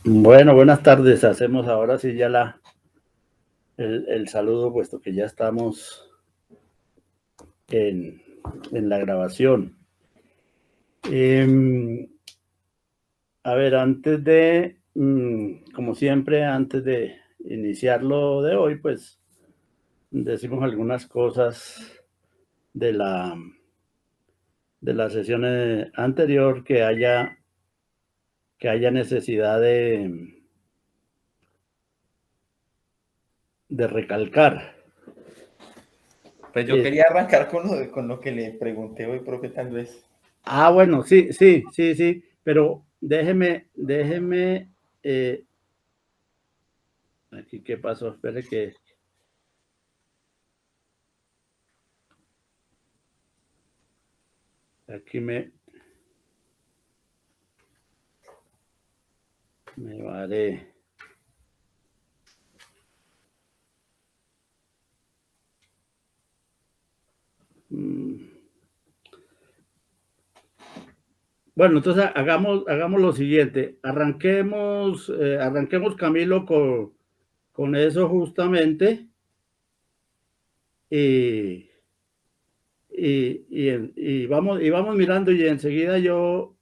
Bueno, buenas tardes. Hacemos ahora sí ya el saludo, puesto que ya estamos en, en la grabación. A ver, antes de, como siempre, antes de iniciar lo de hoy, pues decimos algunas cosas de la sesión anterior que haya necesidad de recalcar. Pues yo Eh, quería arrancar con lo que le pregunté hoy, profe, tal vez. bueno, sí, sí, sí, sí, pero déjeme, aquí qué pasó, espere que aquí me varé. Mm, Bueno, entonces hagamos lo siguiente, arranquemos Camilo con eso justamente y, y vamos mirando y enseguida yo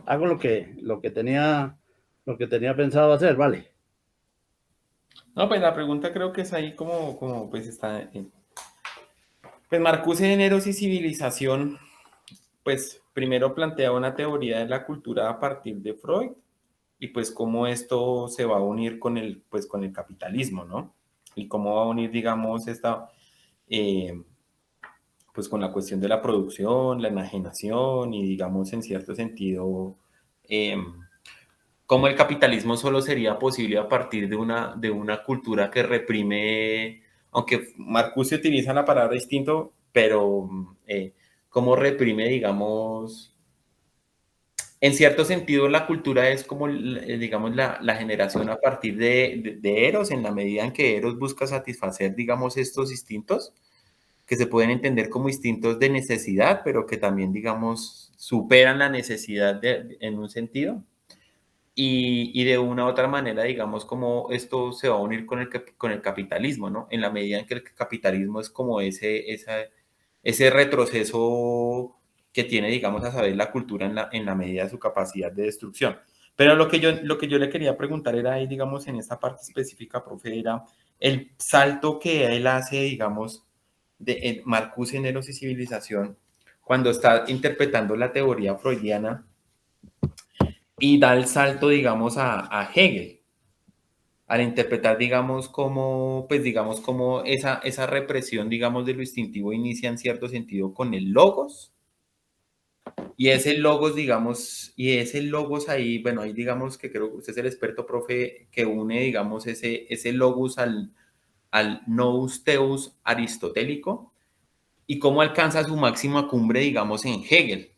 hago lo que tenía pensado hacer, ¿vale? No, pues la pregunta creo que es ahí pues está. Pues Marcuse, Géneros y Civilización, pues primero plantea una teoría de la cultura a partir de Freud y pues cómo esto se va a unir con el capitalismo, ¿no? Y cómo va a unir, digamos, eh, pues con la cuestión de la producción, la enajenación y, digamos, en cierto sentido, eh, cómo el capitalismo solo sería posible a partir de una cultura que reprime, aunque Marcuse utiliza la palabra distinto, pero cómo reprime, digamos, en cierto sentido la cultura es como, digamos, la generación a partir de Eros, en la medida en que Eros busca satisfacer, digamos, estos instintos, que se pueden entender como instintos de necesidad, pero que también, digamos, superan la necesidad en un sentido. Y de una u otra manera, digamos, como esto se va a unir con el capitalismo, ¿no? En la medida en que el capitalismo es como ese retroceso que tiene, digamos, a saber la cultura en la medida de su capacidad de destrucción. Pero lo que yo le quería preguntar era ahí, digamos, en esta parte específica, profe, era el salto que él hace, digamos, de Marcuse, Géneros y Civilización, cuando está interpretando la teoría freudiana y da el salto, digamos, a Hegel, al interpretar, digamos, como esa represión, digamos, de lo instintivo inicia en cierto sentido con el logos, y ese logos ahí, bueno, ahí digamos que creo que usted es el experto, profe, que une, digamos, ese logos al nous theus aristotélico, y cómo alcanza su máxima cumbre, digamos, en Hegel.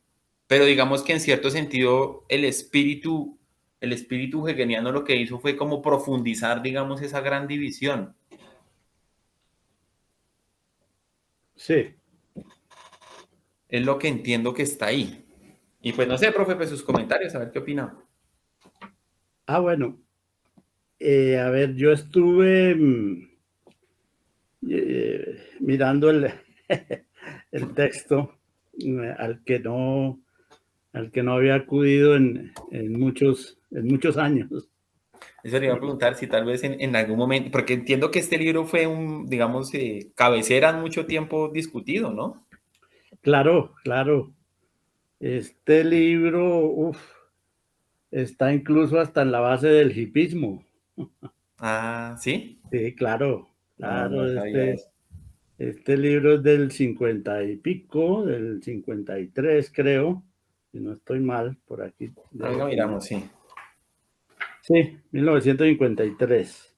Pero digamos que en cierto sentido el espíritu hegeliano lo que hizo fue como profundizar, digamos, esa gran división. Sí. Es lo que entiendo que está ahí. Y pues no sé, profe, pues sus comentarios, a ver qué opina. Bueno, a ver, yo estuve mirando el texto al que no había acudido en muchos años. Eso le iba a preguntar si tal vez en algún momento, porque entiendo que este libro fue digamos, cabecera en mucho tiempo discutido, ¿no? Claro, claro. Este libro, está incluso hasta en la base del hipismo. Ah, ¿sí? Sí, claro, No, no claro. sabía eso. Este libro es del 50 y pico, del 53, creo, si no estoy mal, por aquí debo Venga, tener. miramos, sí. Sí, 1953.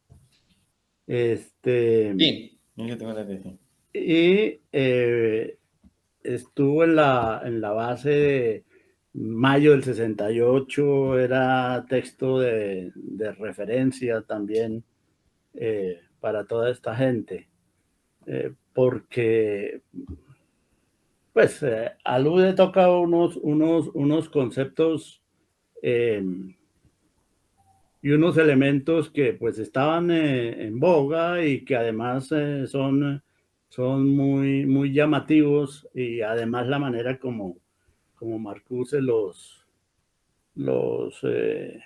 Este, Sí, yo tengo la atención. y estuvo en la base de mayo del 68, era texto de referencia también para toda esta gente, porque pues alude, toca unos conceptos y unos elementos que pues estaban en boga y que además son muy llamativos, y además la manera como Marcuse los, eh,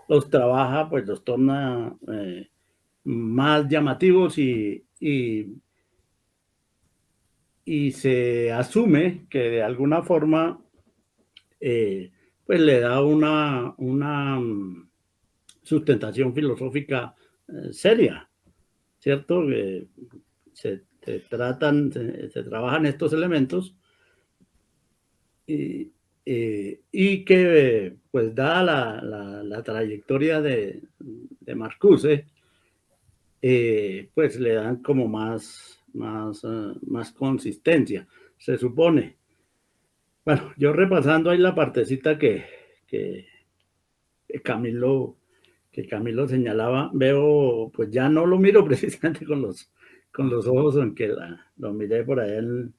los trabaja, pues los torna más llamativos, y se asume que de alguna forma pues le da una sustentación filosófica seria, ¿cierto? Se trabajan estos elementos, y, y que, pues, dada la trayectoria de Marcuse, pues le dan como más consistencia, se supone. Bueno, yo repasando ahí la partecita que Camilo, que Camilo señalaba, veo, pues ya no lo miro precisamente con los ojos en que lo miré por ahí en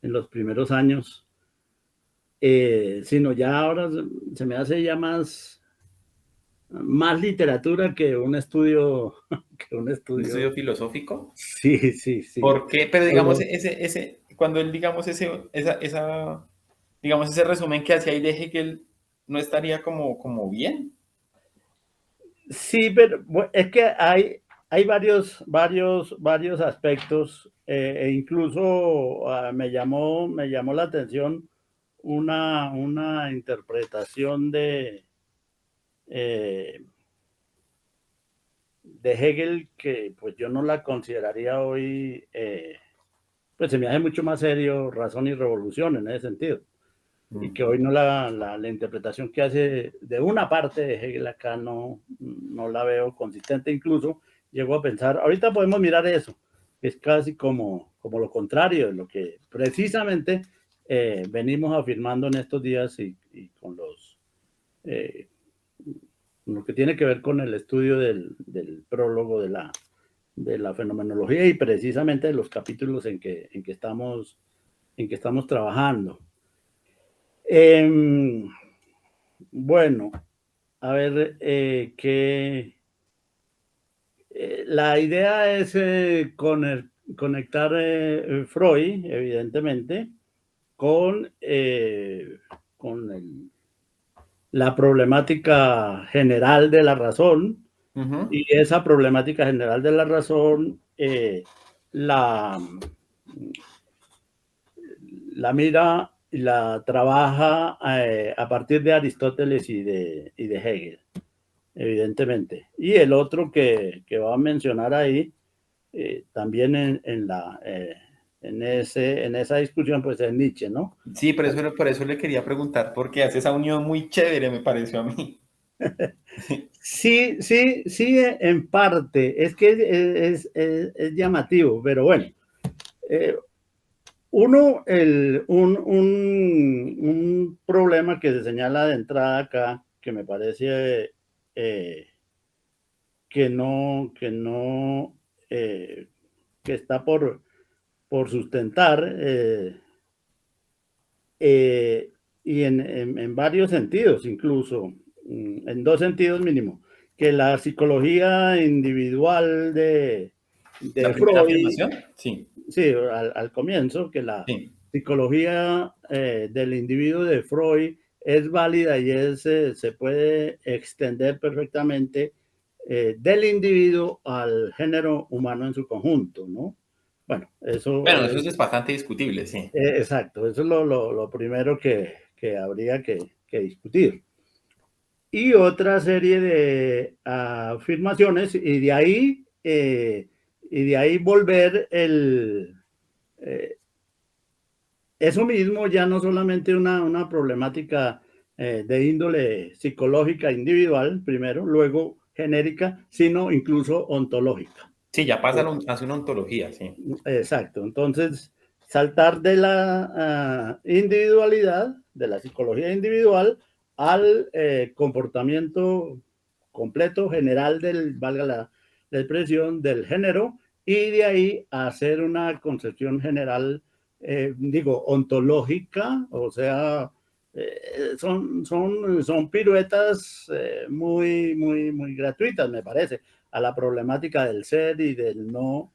los primeros años, sino ya ahora se me hace ya más literatura que un estudio, que un ¿Un estudio. estudio filosófico? Sí, sí, sí. ¿Por qué? Pero digamos, Algo- cuando él, digamos, digamos, ese resumen que hacía ahí de Hegel, ¿no estaría como bien? Sí, pero es que hay varios aspectos, e incluso me llamó la atención una interpretación eh, de Hegel que pues yo no la consideraría hoy, pues se me hace mucho más serio Razón y Revolución en ese sentido, y que hoy no la interpretación que hace de una parte de Hegel acá no la veo consistente. Incluso llego a pensar, ahorita podemos mirar eso, que es casi como lo contrario de lo que precisamente venimos afirmando en estos días, y eh, lo que tiene que ver con el estudio del prólogo de la fenomenología, y precisamente de los capítulos en que estamos trabajando. Bueno, a ver, la idea es conectar Freud, evidentemente, con la problemática general de la razón, Ujú. y esa problemática general de la razón la, la mira y la trabaja a partir de Aristóteles y de Hegel, evidentemente. Y el otro que va a mencionar ahí, también en esa discusión, pues es Nietzsche, ¿no? Sí, por eso le quería preguntar, porque hace esa unión muy chévere, me pareció a mí. Sí, sí, sí, en parte. Es que es llamativo, pero bueno. eh, un problema que se señala de entrada acá, que me parece eh, eh, que está por sustentar, eh, y en varios sentidos, incluso en dos sentidos mínimo, que la psicología individual ¿La de primera Freud, afirmación? Sí, sí, al comienzo, que la sí. psicología del individuo de Freud es válida y se puede extender perfectamente del individuo al género humano en su conjunto, ¿no? Bueno, eso Bueno, eso es es bastante discutible, sí. exacto, eso es lo primero que habría que discutir. Y otra serie de afirmaciones, y de ahí volver eh, eso mismo, ya no solamente una problemática de índole psicológica individual, primero, luego genérica, sino incluso ontológica. Sí, ya pasa hace una ontología, sí. Exacto. Entonces, saltar de la individualidad, de la psicología individual, al comportamiento completo, general valga la expresión, del género, y de ahí a hacer una concepción general digo, ontológica, o sea, son piruetas muy gratuitas, me parece, a la problemática del ser y del no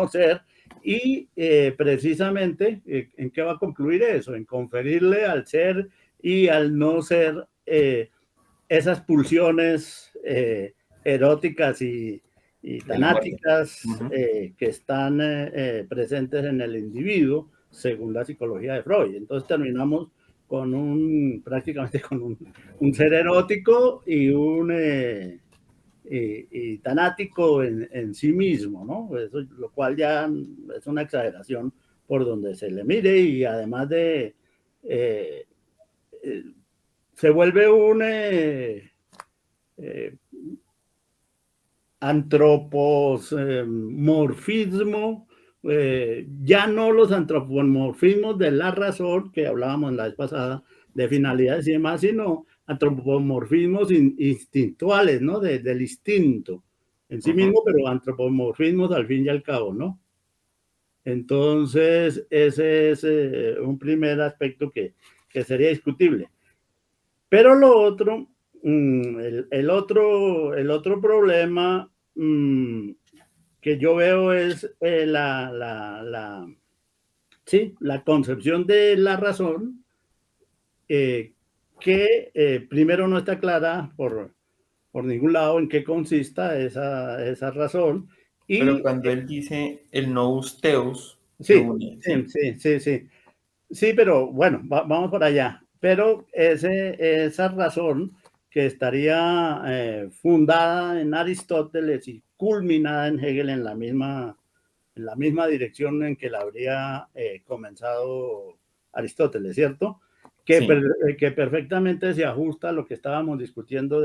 ser. Y precisamente, ¿en qué va a concluir eso? En conferirle al ser y al no ser esas pulsiones eróticas y tanáticas que están presentes en el individuo, según la psicología de Freud. Entonces terminamos con prácticamente con un ser erótico y y tanático en sí mismo, ¿no? Eso, lo cual ya es una exageración por donde se le mire, y además de eh, eh, se vuelve un antropomorfismo, ya no los antropomorfismos de la razón que hablábamos la vez pasada, de finalidades y demás, sino antropomorfismos instintuales, ¿no? Del instinto en sí mismo, pero antropomorfismos al fin y al cabo, ¿no? Entonces, ese es un primer aspecto que sería discutible. Pero lo otro, el otro problema que yo veo es sí, la concepción de la razón, que primero no está clara por ningún lado en qué consista esa razón. Pero Y cuando él dice el nous teus, lo sí, une, sí, ¿sí? sí, sí, sí. Sí, pero bueno, vamos por allá. Pero esa razón que estaría fundada en Aristóteles y culminada en Hegel en la misma dirección en que la habría comenzado Aristóteles, ¿cierto? Sí, Que perfectamente se ajusta a lo que estábamos discutiendo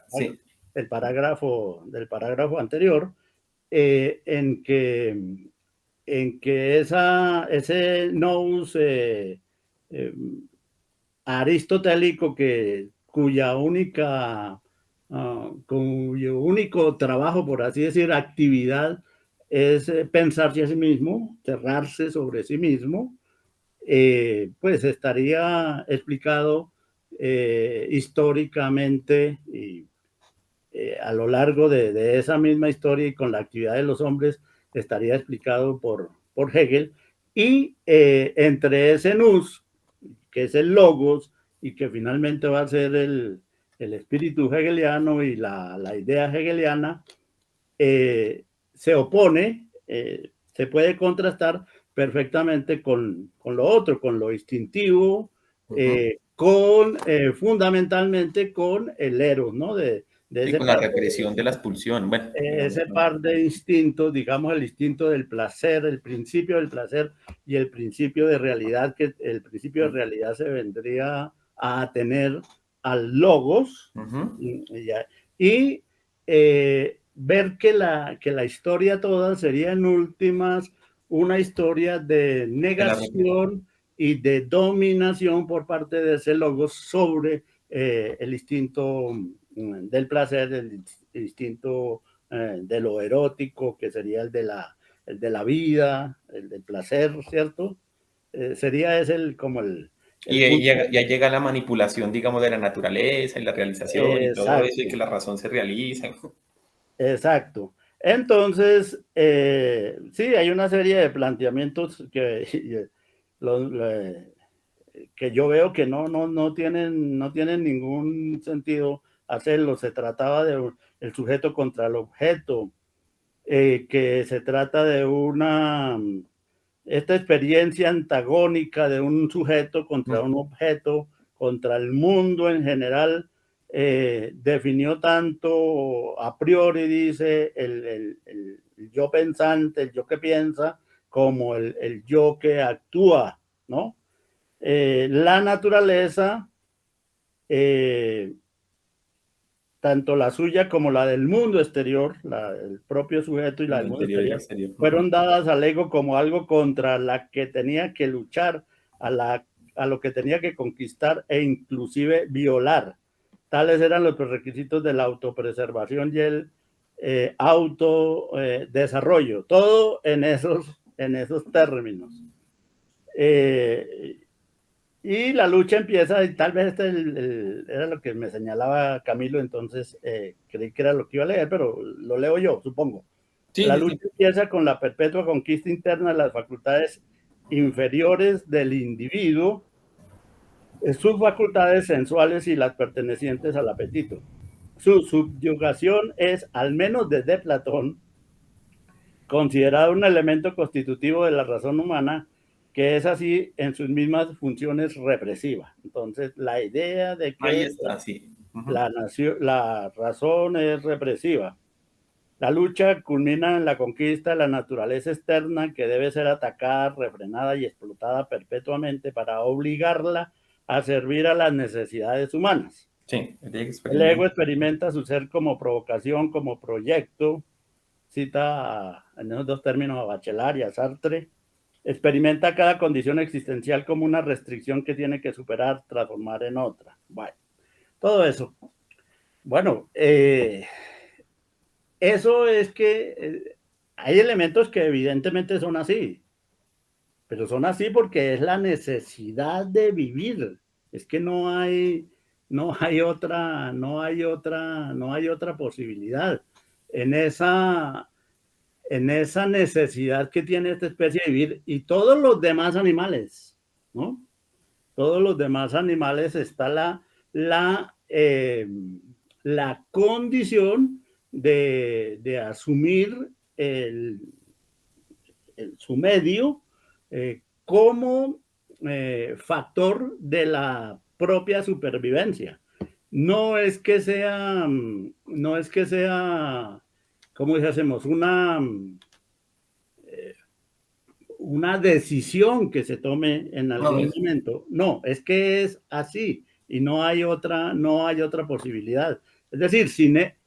sí. del parágrafo anterior, en que ese nous aristotélico cuyo único trabajo, por así decir, actividad, es pensarse a sí mismo, cerrarse sobre sí mismo, pues estaría explicado históricamente y a lo largo de esa misma historia, y con la actividad de los hombres, estaría explicado por Hegel. Y entre ese nous, que es el logos, y que finalmente va a ser el espíritu hegeliano y la idea hegeliana, se opone, se puede contrastar perfectamente con lo otro, con lo instintivo, fundamentalmente con el eros, ¿no? De Sí, ese con la par represión de la expulsión. Bueno, digamos, ese par de instintos, digamos el instinto del placer, el principio del placer y el principio de realidad, que el principio de realidad se vendría a tener al logos, y ver que la historia toda sería en últimas una historia de de la represión. negación y de dominación por parte de ese logos sobre el instinto del placer, el instinto de lo erótico, que sería el de la vida, el del placer, ¿cierto? Sería ese como Y el ahí punto. llega, ya llega la manipulación, digamos, de la naturaleza y la realización y todo eso, y que Exacto, la razón se realiza. exacto. Entonces, sí, hay una serie de planteamientos que yo veo que no tienen ningún sentido hacerlo. Se trataba de el sujeto contra el objeto, que se trata de esta experiencia antagónica de un sujeto contra un objeto, contra el mundo en general. Definió tanto a priori, dice, el yo pensante, el yo que piensa, como el yo que actúa, ¿no? La naturaleza, eh, tanto la suya como la del mundo exterior, el propio sujeto y la El del mundo interior y exterior, exterior. fueron dadas al ego como algo contra la que tenía que luchar, a lo que tenía que conquistar e inclusive violar. Tales eran los requisitos de la autopreservación y el autodesarrollo, todo en esos términos. Y la lucha empieza, y tal vez era lo que me señalaba Camilo, entonces creí que era lo que iba a leer, pero lo leo yo, supongo. Sí, La sí, lucha sí. empieza con la perpetua conquista interna de las facultades inferiores del individuo, sus facultades sensuales y las pertenecientes al apetito. Su subyugación es, al menos desde Platón, considerado un elemento constitutivo de la razón humana, que es así en sus mismas funciones represiva. Entonces, la idea de Ahí que está, sí. Uh-huh. la razón es represiva. La lucha culmina en la conquista de la naturaleza externa, que debe ser atacada, refrenada y explotada perpetuamente para obligarla a servir a las necesidades humanas. Sí, El ego experimenta su ser como provocación, como proyecto, cita en esos dos términos a Bachelard y a Sartre, experimenta cada condición existencial como una restricción que tiene que superar, transformar en otra. Bueno, todo eso. Bueno, eso es que hay elementos que evidentemente son así, pero son así porque es la necesidad de vivir. Es que no hay otra posibilidad. En esa necesidad que tiene esta especie de vivir y todos los demás animales, ¿no? Todos los demás animales está la condición de asumir su medio como factor de la propia supervivencia. No es que sea, ¿cómo hacemos? Una decisión que se tome en algún momento. No, es que es así y no hay otra posibilidad. Es decir,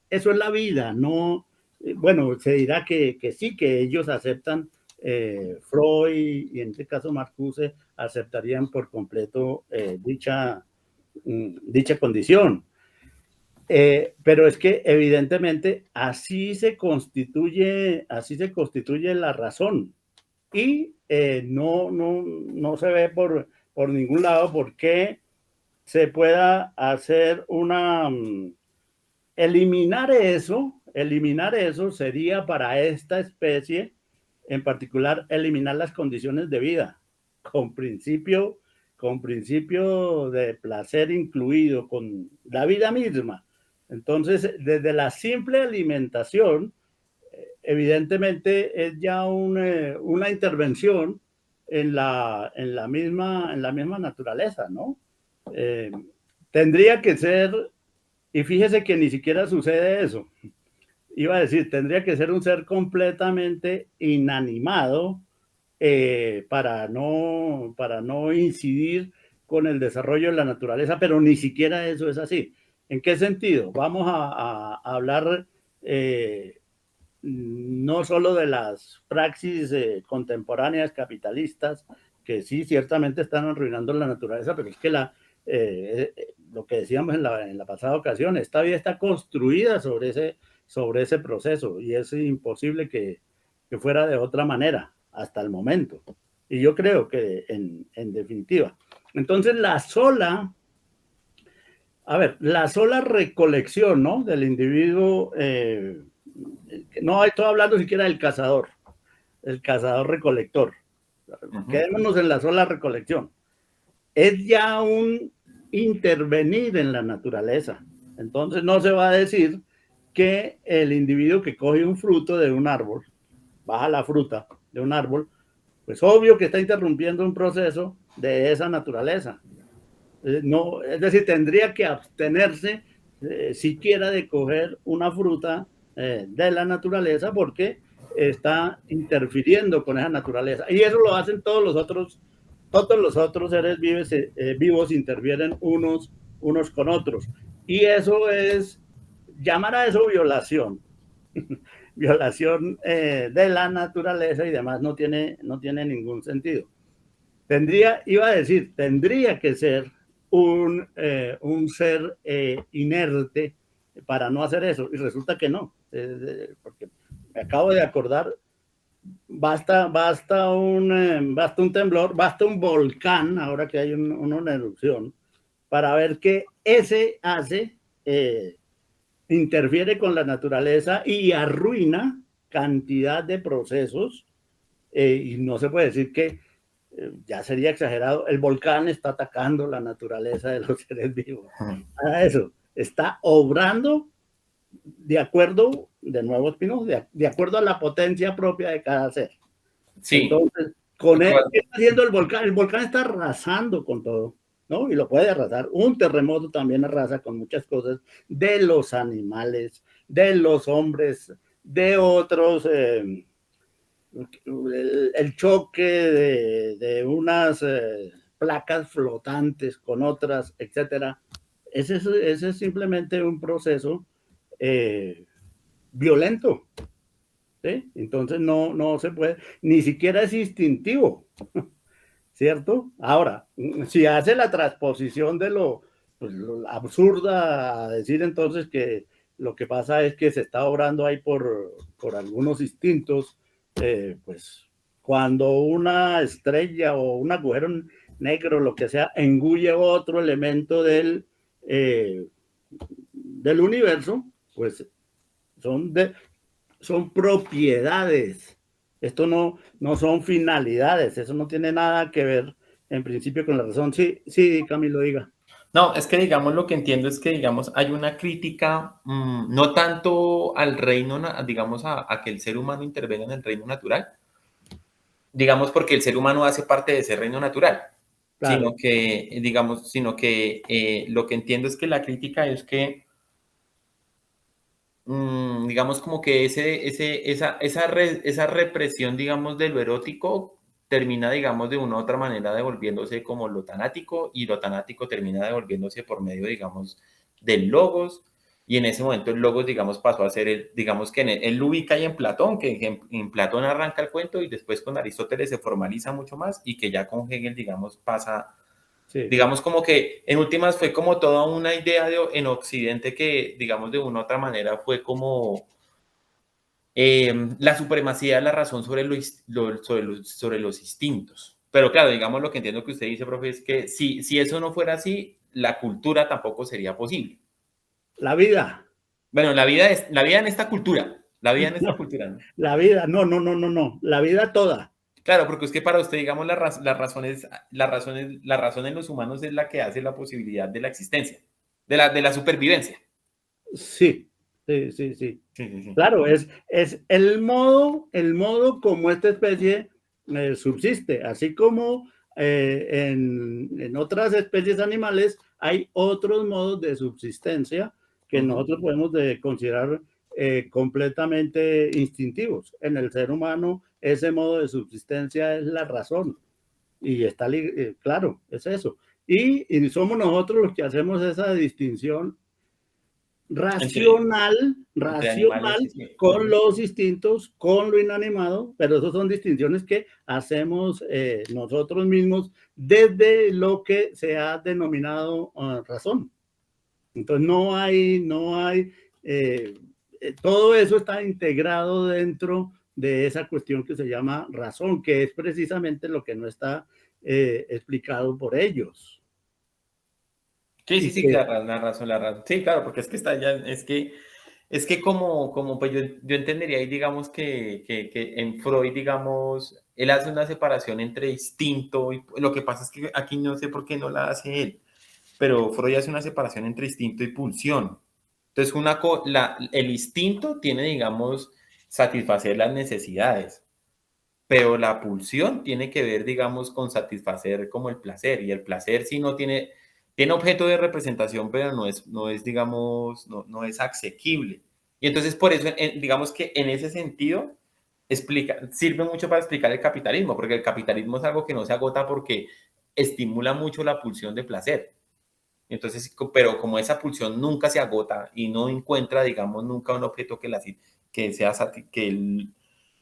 eso es la vida, no, bueno, se dirá que sí, que ellos aceptan, Freud y en este caso Marcuse aceptarían por completo dicha condición. Pero es que evidentemente así se constituye la razón y no se ve por ningún lado por qué se pueda hacer eliminar eso sería para esta especie en particular eliminar las condiciones de vida con principio de placer incluido, con la vida misma. Entonces, desde la simple alimentación, evidentemente es ya una intervención en la misma naturaleza, ¿no? Tendría que ser, y fíjese que ni siquiera sucede eso. Iba a decir, tendría que ser un ser completamente inanimado para no incidir con el desarrollo de la naturaleza, pero ni siquiera eso es así. ¿En qué sentido? Vamos a hablar no solo de las praxis contemporáneas capitalistas, que sí, ciertamente están arruinando la naturaleza, pero es que lo que decíamos en la pasada ocasión, esta vida está construida sobre ese proceso y es imposible que fuera de otra manera hasta el momento. Y yo creo que en definitiva. Entonces la sola recolección, ¿no?, del individuo, no estoy hablando siquiera del cazador, el cazador-recolector. Uh-huh. Quedémonos en la sola recolección. Es ya un intervenir en la naturaleza. Entonces no se va a decir que el individuo que coge un fruto de un árbol, baja la fruta de un árbol, pues obvio que está interrumpiendo un proceso de esa naturaleza. No, es decir, tendría que abstenerse siquiera de coger una fruta de la naturaleza porque está interfiriendo con esa naturaleza. Y eso lo hacen todos los otros seres vivos intervienen unos con otros. Y eso es, llamar a eso violación. Violación de la naturaleza y demás no tiene ningún sentido. Tendría que ser un ser inerte para no hacer eso, y resulta que no, porque me acabo de acordar basta un temblor, basta un volcán, ahora que hay una erupción, para ver que ese hace, interfiere con la naturaleza y arruina cantidad de procesos, y no se puede decir que, ya sería exagerado, el volcán está atacando la naturaleza de los seres vivos. A eso, está obrando de acuerdo, de nuevo Spinoza, de acuerdo a la potencia propia de cada ser. Sí. Entonces, con él, ¿qué está haciendo el volcán? El volcán está arrasando con todo, ¿no? Y lo puede arrasar. Un terremoto también arrasa con muchas cosas de los animales, de los hombres, de otros, el choque unas placas flotantes con otras, etcétera. Ese es simplemente un proceso violento, ¿sí? Entonces no se puede, ni siquiera es instintivo, ¿cierto? Ahora, si hace la transposición de pues, lo absurda a decir entonces que lo que pasa es que se está obrando ahí por algunos instintos, pues cuando una estrella o un agujero negro, lo que sea, engulle otro elemento del universo, pues son, son propiedades. Esto no son finalidades, eso no tiene nada que ver en principio con la razón. Sí, sí, Camilo, diga. No, es que digamos lo que entiendo es que digamos hay una crítica no tanto al reino, digamos a que el ser humano intervenga en el reino natural, digamos porque el ser humano hace parte de ese reino natural, Claro. sino que digamos, lo que entiendo es que la crítica es que digamos como que esa represión, digamos, de lo erótico termina, digamos, de una u otra manera devolviéndose como lo tanático y lo tanático termina devolviéndose por medio, digamos, del logos y en ese momento el logos, digamos, pasó a ser, digamos que él lo ubica ahí en Platón, que en Platón arranca el cuento y después con Aristóteles se formaliza mucho más y que ya con Hegel, digamos, pasa Sí. digamos como que en últimas fue como toda una idea en Occidente que, digamos, de una u otra manera fue como la supremacía de la razón sobre los instintos. Pero claro, digamos lo que entiendo que usted dice, profe, es que si eso no fuera así, la cultura tampoco sería posible. La vida. Bueno, la vida en esta cultura, la vida en esta No, cultura, ¿no? la vida, no. La vida toda. Claro, porque es que para usted, digamos, la razón en los humanos es la que hace la posibilidad de la existencia, de la supervivencia. Sí, sí, sí, sí. Sí, sí, sí. Claro, es el modo como esta especie subsiste, así como en otras especies animales hay otros modos de subsistencia que nosotros podemos considerar completamente instintivos. En el ser humano, ese modo de subsistencia es la razón. Y está, claro, es eso. Y somos nosotros los que hacemos esa distinción Entre, racional, entre animales y sí. con los instintos, con lo inanimado, pero esas son distinciones que hacemos nosotros mismos desde lo que se ha denominado razón. Entonces todo eso está integrado dentro de esa cuestión que se llama razón, que es precisamente lo que no está explicado por ellos. Sí, sí, Y sí, que claro, la razón, la razón. Sí, claro, porque es que está ya, es que como pues yo entendería ahí, digamos, que en Freud, digamos, él hace una separación entre instinto y lo que pasa es que aquí no sé por qué no la hace él, pero Freud hace una separación entre instinto y pulsión. Entonces, el instinto tiene, digamos, satisfacer las necesidades, pero la pulsión tiene que ver, digamos, con satisfacer como el placer, y el placer sí no tiene objeto de representación, pero no es digamos, no es asequible. Y entonces por eso, digamos que en ese sentido, sirve mucho para explicar el capitalismo, porque el capitalismo es algo que no se agota porque estimula mucho la pulsión de placer. Entonces, pero como esa pulsión nunca se agota y no encuentra, digamos, nunca un objeto que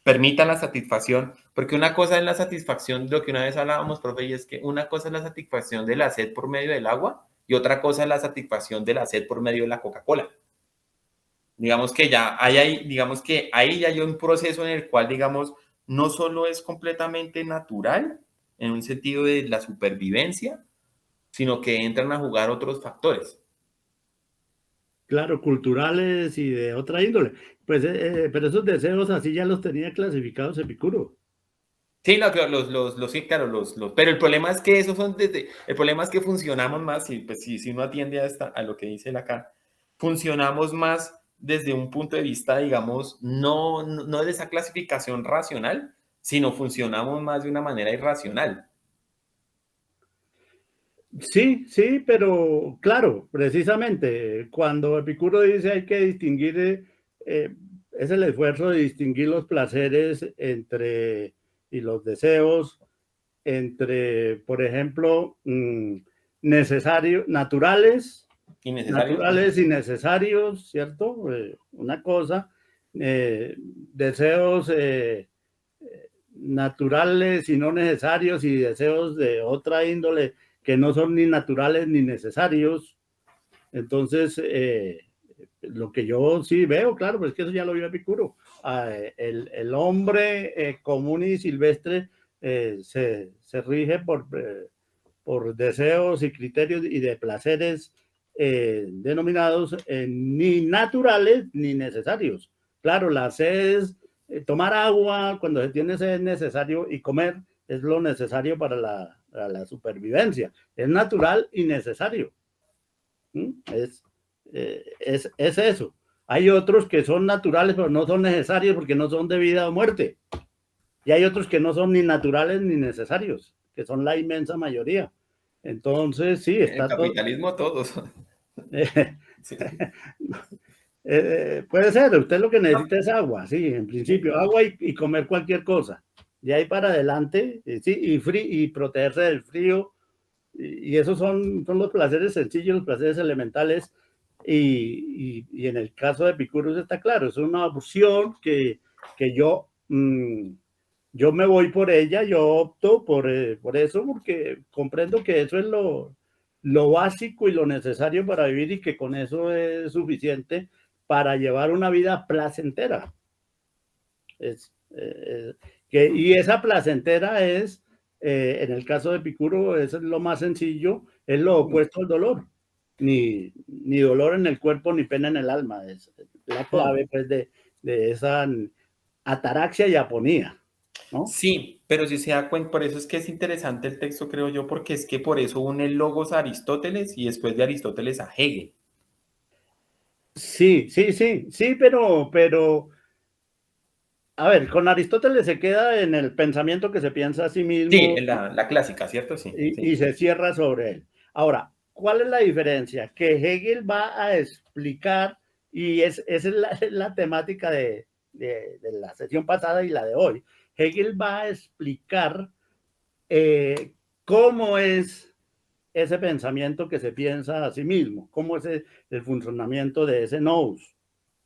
permita la satisfacción, porque una cosa es la satisfacción, lo que una vez hablábamos, profe, y es que una cosa es la satisfacción de la sed por medio del agua y otra cosa es la satisfacción de la sed por medio de la Coca-Cola. Digamos que ya digamos que ahí ya hay un proceso en el cual, digamos, no solo es completamente natural, en un sentido de la supervivencia, sino que entran a jugar otros factores. Claro, culturales y de otra índole. Pues, pero esos deseos así ya los tenía clasificados Epicuro. Sí, no, claro, sí, claro, pero el problema es que esos son el problema es que funcionamos más, y pues si uno atiende a lo que dice él acá, funcionamos más desde un punto de vista, digamos, no de esa clasificación racional, sino funcionamos más de una manera irracional. Sí, sí, pero claro, precisamente cuando Epicuro dice hay que distinguir, es el esfuerzo de distinguir los placeres entre y los deseos entre, por ejemplo, necesarios, Innecesarios. naturales y necesarios, ¿cierto? Una cosa, deseos naturales y no necesarios y deseos de otra índole que no son ni naturales ni necesarios. Entonces, lo que yo sí veo, claro, pues que eso ya lo vio Epicuro. El hombre común y silvestre se rige por deseos y criterios y de placeres denominados ni naturales ni necesarios. Claro, la sed es tomar agua cuando se tiene sed es necesario y comer es lo necesario para la supervivencia. Es natural y necesario. Es eso. Hay otros que son naturales, pero no son necesarios porque no son de vida o muerte. Y hay otros que no son ni naturales ni necesarios, que son la inmensa mayoría. Entonces, sí, El está todo. capitalismo todos. Sí. Puede ser, usted lo que necesita es agua, sí, en principio, agua y comer cualquier cosa. De ahí para adelante, sí, y protegerse del frío, y esos son los placeres sencillos, los placeres elementales, y en el caso de Epicuro está claro, es una opción que yo me voy por ella, yo opto por eso, porque comprendo que eso es lo básico y lo necesario para vivir y que con eso es suficiente para llevar una vida placentera. Y esa placentera es, en el caso de Epicuro, es lo más sencillo, es lo opuesto al dolor. Ni dolor en el cuerpo ni pena en el alma. Es la clave pues, de esa ataraxia y aponía, ¿no? Sí, pero si se da cuenta, por eso es que es interesante el texto, creo yo, porque es que por eso une el logos a Aristóteles y después de Aristóteles a Hegel. Sí, sí, sí, sí, pero a ver, con Aristóteles se queda en el pensamiento que se piensa a sí Sí, mismo la clásica, ¿cierto? Sí, y sí. se cierra sobre él. Ahora, ¿cuál es la diferencia? Que Hegel va a explicar, y esa es la temática de la sesión pasada y la de hoy. Hegel va a explicar cómo es ese pensamiento que se piensa a sí mismo, cómo es el funcionamiento de ese nous.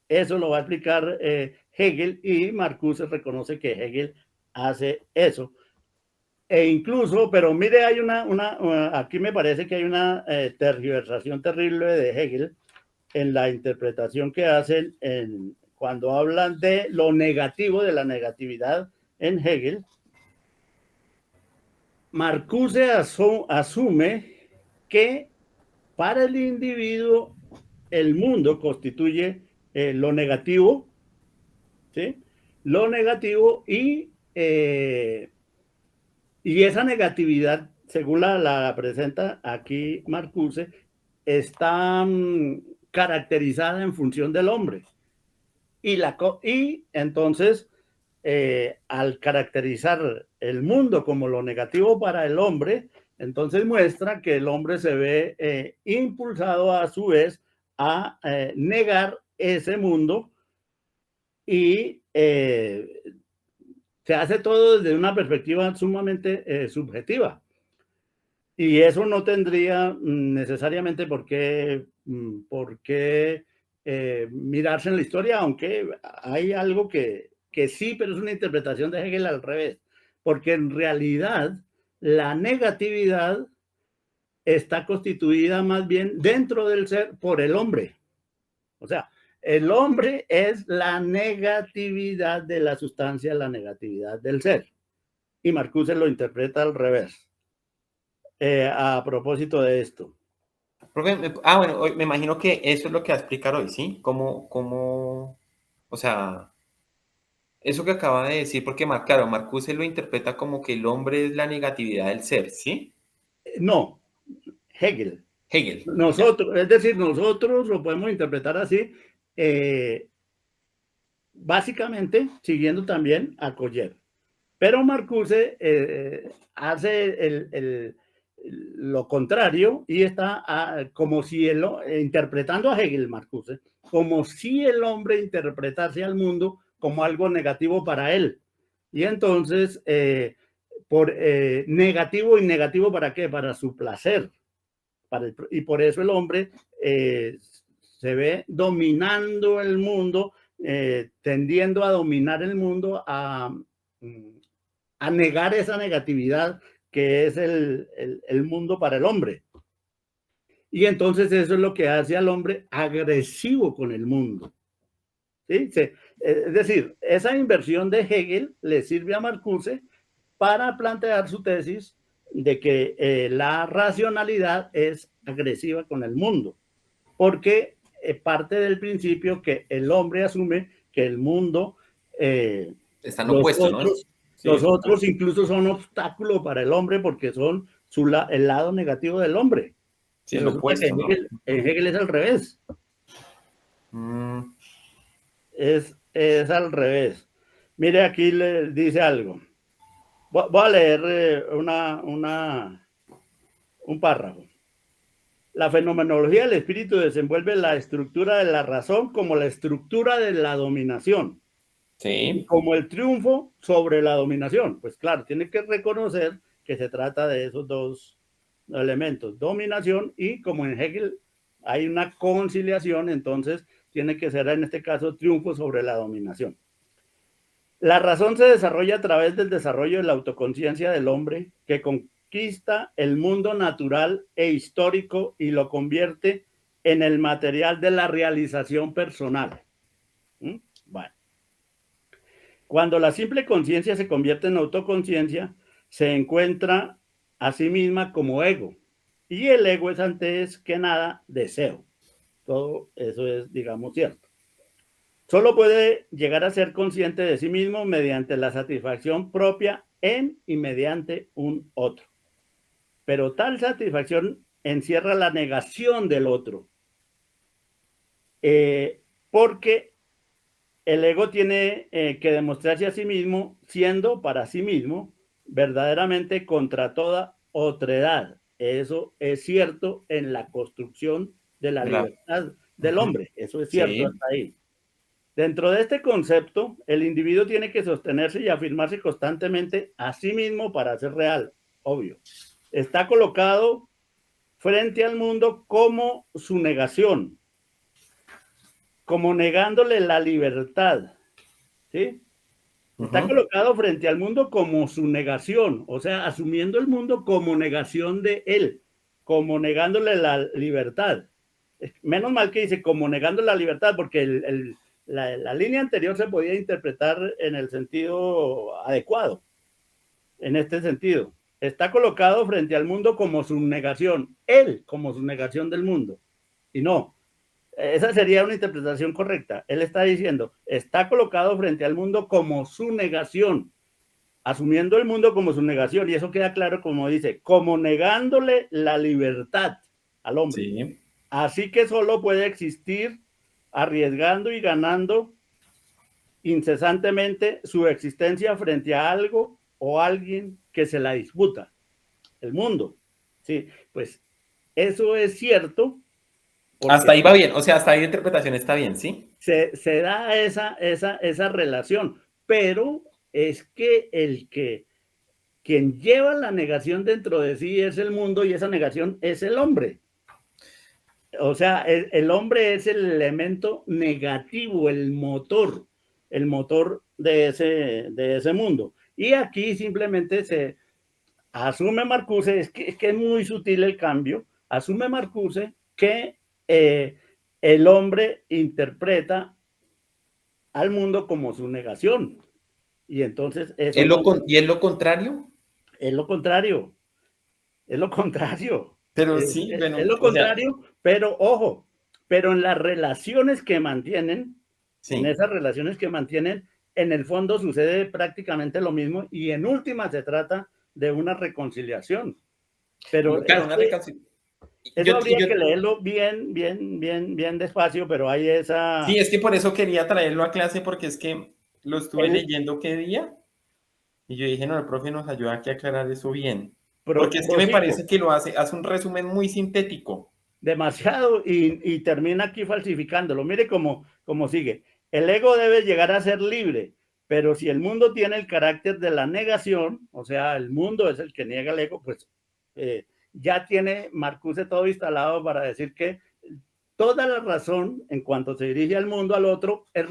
Eso lo va a explicar Hegel, y Marcuse reconoce que Hegel hace eso. E incluso, pero mire, hay aquí me parece que hay una tergiversación terrible de Hegel en la interpretación que hacen cuando hablan de lo negativo, de la negatividad en Hegel. Marcuse asume que para el individuo el mundo constituye lo negativo, ¿sí? Lo negativo y esa negatividad, según la presenta aquí Marcuse, está caracterizada en función del hombre. Y entonces, al caracterizar el mundo como lo negativo para el hombre, entonces muestra que el hombre se ve impulsado a su vez a negar ese mundo y se hace todo desde una perspectiva sumamente subjetiva. Y eso no tendría necesariamente por qué mirarse en la historia, aunque hay algo que sí, pero es una interpretación de Hegel al revés, porque en realidad la negatividad está constituida más bien dentro del ser por el hombre. O sea, el hombre es la negatividad de la sustancia, la negatividad del ser. Y Marcuse lo interpreta al revés. A propósito de esto. Profe, bueno, me imagino que eso es lo que va a explicar hoy, ¿sí? O sea, eso que acaba de decir, porque, claro, Marcuse lo interpreta como que el hombre es la negatividad del ser, ¿sí? No, Hegel. Hegel, ya. Nosotros, es decir, nosotros lo podemos interpretar así, básicamente siguiendo también a Collier. Pero Marcuse hace lo contrario y está como si interpretando a Hegel, Marcuse, como si el hombre interpretase al mundo como algo negativo para él. Y entonces, negativo y negativo ¿para qué? Para su placer. Y por eso el hombre se ve dominando el mundo, tendiendo a dominar el mundo, a negar esa negatividad que es el mundo para el hombre. Y entonces eso es lo que hace al hombre agresivo con el mundo. ¿Sí? Es decir, esa inversión de Hegel le sirve a Marcuse para plantear su tesis de que la racionalidad es agresiva con el mundo, porque parte del principio que el hombre asume que el mundo, Están opuestos, ¿no? Sí, los otros incluso son obstáculos para el hombre porque son el lado negativo del hombre. sí, Y lo resulta que opuesto, ¿no? en Hegel es al revés. Mm. Es al revés. Mire, aquí le dice algo. Voy a leer un párrafo. La fenomenología del espíritu desenvuelve la estructura de la razón como la estructura de la dominación. Sí. Como el triunfo sobre la dominación. Pues claro, tiene que reconocer que se trata de esos dos elementos, dominación y como en Hegel hay una conciliación, entonces tiene que ser en este caso triunfo sobre la dominación. La razón se desarrolla a través del desarrollo de la autoconciencia del hombre que conquista el mundo natural e histórico y lo convierte en el material de la realización personal. Bueno. Cuando la simple conciencia se convierte en autoconciencia, se encuentra a sí misma como ego. Y el ego es antes que nada deseo. Todo eso es, digamos, cierto. Solo puede llegar a ser consciente de sí mismo mediante la satisfacción propia en y mediante un otro. Pero tal satisfacción encierra la negación del otro. Porque el ego tiene que demostrarse a sí mismo, siendo para sí mismo verdaderamente contra toda otredad. Eso es cierto en la construcción de la libertad del hombre. Eso es cierto hasta ahí. Dentro de este concepto, el individuo tiene que sostenerse y afirmarse constantemente a sí mismo para ser real, obvio. Está colocado frente al mundo como su negación, como negándole la libertad, ¿sí? Está colocado frente al mundo como su negación, o sea, asumiendo el mundo como negación de él, como negándole la libertad. Menos mal que dice como negando la libertad, porque la línea anterior se podía interpretar en el sentido adecuado, en este sentido. Está colocado frente al mundo como su negación, él como su negación del mundo. Y no, esa sería una interpretación correcta. Él está diciendo, está colocado frente al mundo como su negación, asumiendo el mundo como su negación. Y eso queda claro como dice, como negándole la libertad al hombre. Sí. Así que solo puede existir arriesgando y ganando incesantemente su existencia frente a algo o alguien que se la disputa, el mundo. Sí, pues eso es cierto. Hasta ahí va bien, o sea, hasta ahí la interpretación está bien, ¿sí? Se da esa relación, pero es que quien lleva la negación dentro de sí es el mundo y esa negación es el hombre. O sea, el hombre es el elemento negativo, el motor de ese mundo. Y aquí simplemente se asume Marcuse, es que es muy sutil el cambio, asume Marcuse que el hombre interpreta al mundo como su negación. Y entonces eso no ¿Y es lo contrario? es lo contrario, es lo contrario, Pero sí, es bueno, lo o sea, contrario, pero ojo, pero en las relaciones que mantienen, en sí. esas relaciones que mantienen, en el fondo sucede prácticamente lo mismo y en última se trata de una reconciliación. Pero Claro, es una que reconciliación. eso habría que leerlo bien, bien, bien, bien despacio, pero hay Sí, esa... es que por eso quería traerlo a clase, porque es que lo estuve El leyendo qué día y yo dije, no, el profe nos ayuda aquí a aclarar eso bien. Porque es que me prosigo, parece que hace un resumen muy sintético. demasiado y termina aquí falsificándolo. Mire cómo sigue. El ego debe llegar a ser libre, pero si el mundo tiene el carácter de la negación, o sea, el mundo es el que niega el ego, pues ya tiene Marcuse todo instalado para decir que toda la razón en cuanto se dirige al mundo, al otro, es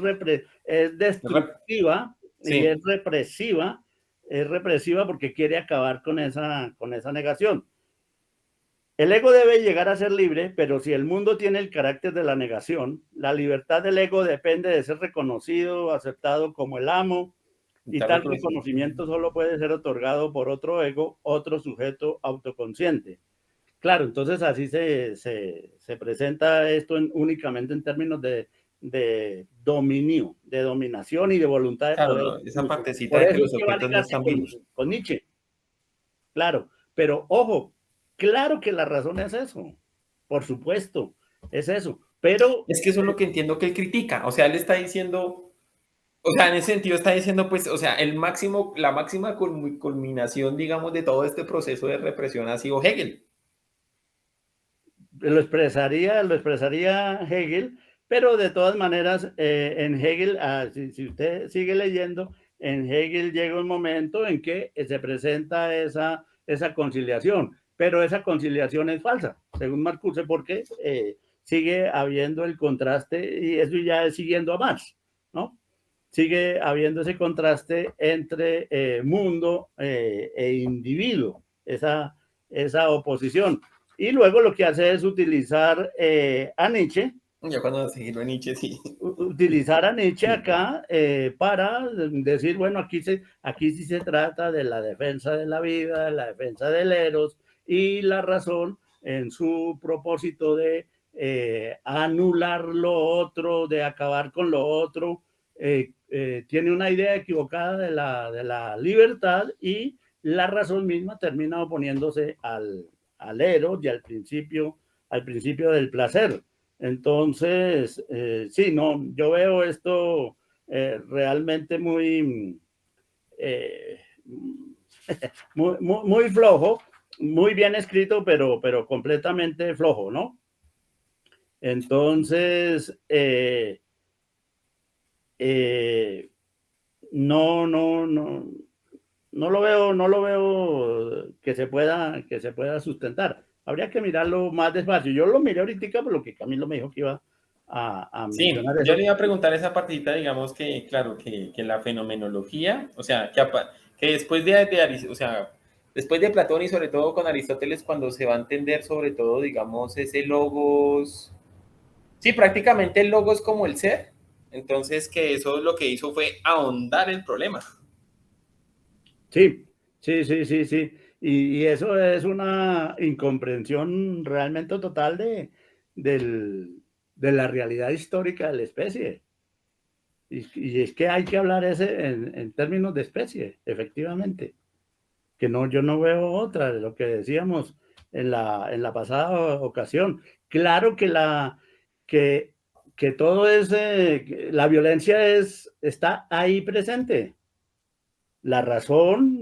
destructiva y Sí, es represiva porque quiere acabar con esa negación. El ego debe llegar a ser libre, pero si el mundo tiene el carácter de la negación, la libertad del ego depende de ser reconocido, aceptado como el amo, y está tal reconocido. reconocimiento solo puede ser otorgado por otro ego, otro sujeto autoconsciente. Claro, entonces así se presenta esto únicamente en términos dominio, de dominación y de voluntad de Claro, poder. no, esa partecita Por de que eso es los que va a objetos no ligarse están vivos. con Nietzsche. Claro, pero ojo, claro que la razón es eso, por supuesto, es eso, pero Es que eso es lo que entiendo que él critica. O sea, él está diciendo, o sea, en ese sentido está diciendo, pues, o sea, la máxima culminación, digamos, de todo este proceso de represión ha sido Hegel. lo expresaría Hegel, pero de todas maneras, en Hegel, si usted sigue leyendo, en Hegel llega un momento en que se presenta esa conciliación, pero esa conciliación es falsa, según Marcuse, porque sigue habiendo el contraste y eso ya es siguiendo a Marx, ¿no? Sigue habiendo ese contraste entre mundo e individuo, esa oposición. Y luego lo que hace es utilizar a Nietzsche, Ya cuando se giró Nietzsche, sí. utilizar a Nietzsche acá para decir, bueno, aquí sí se trata de la defensa de la vida, de la defensa del eros y la razón en su propósito de anular lo otro, de acabar con lo otro, tiene una idea equivocada de la libertad y la razón misma termina oponiéndose al eros y al principio del placer. Entonces, sí, no, yo veo esto realmente eh, muy flojo, muy bien escrito, pero completamente flojo, ¿no? Entonces, no, no, no, no lo veo que se pueda sustentar. Habría que mirarlo más despacio. Yo lo miré ahorita por lo que Camilo me dijo que iba a Sí, mencionar yo eso. le iba a preguntar esa partita, digamos que, claro, que la fenomenología, o sea, que después o sea, después de Platón y sobre todo con Aristóteles, cuando se va a entender sobre todo, digamos, ese logos, sí, prácticamente el logos como el ser, entonces que eso lo que hizo fue ahondar el problema. Sí, sí, sí, sí, sí. Y eso es una incomprensión realmente total de la realidad histórica de la especie. Y es que hay que hablar en términos de especie, efectivamente. Que no, yo no veo otra de lo que decíamos en la pasada ocasión. Claro que, que todo es, la violencia está ahí presente. La razón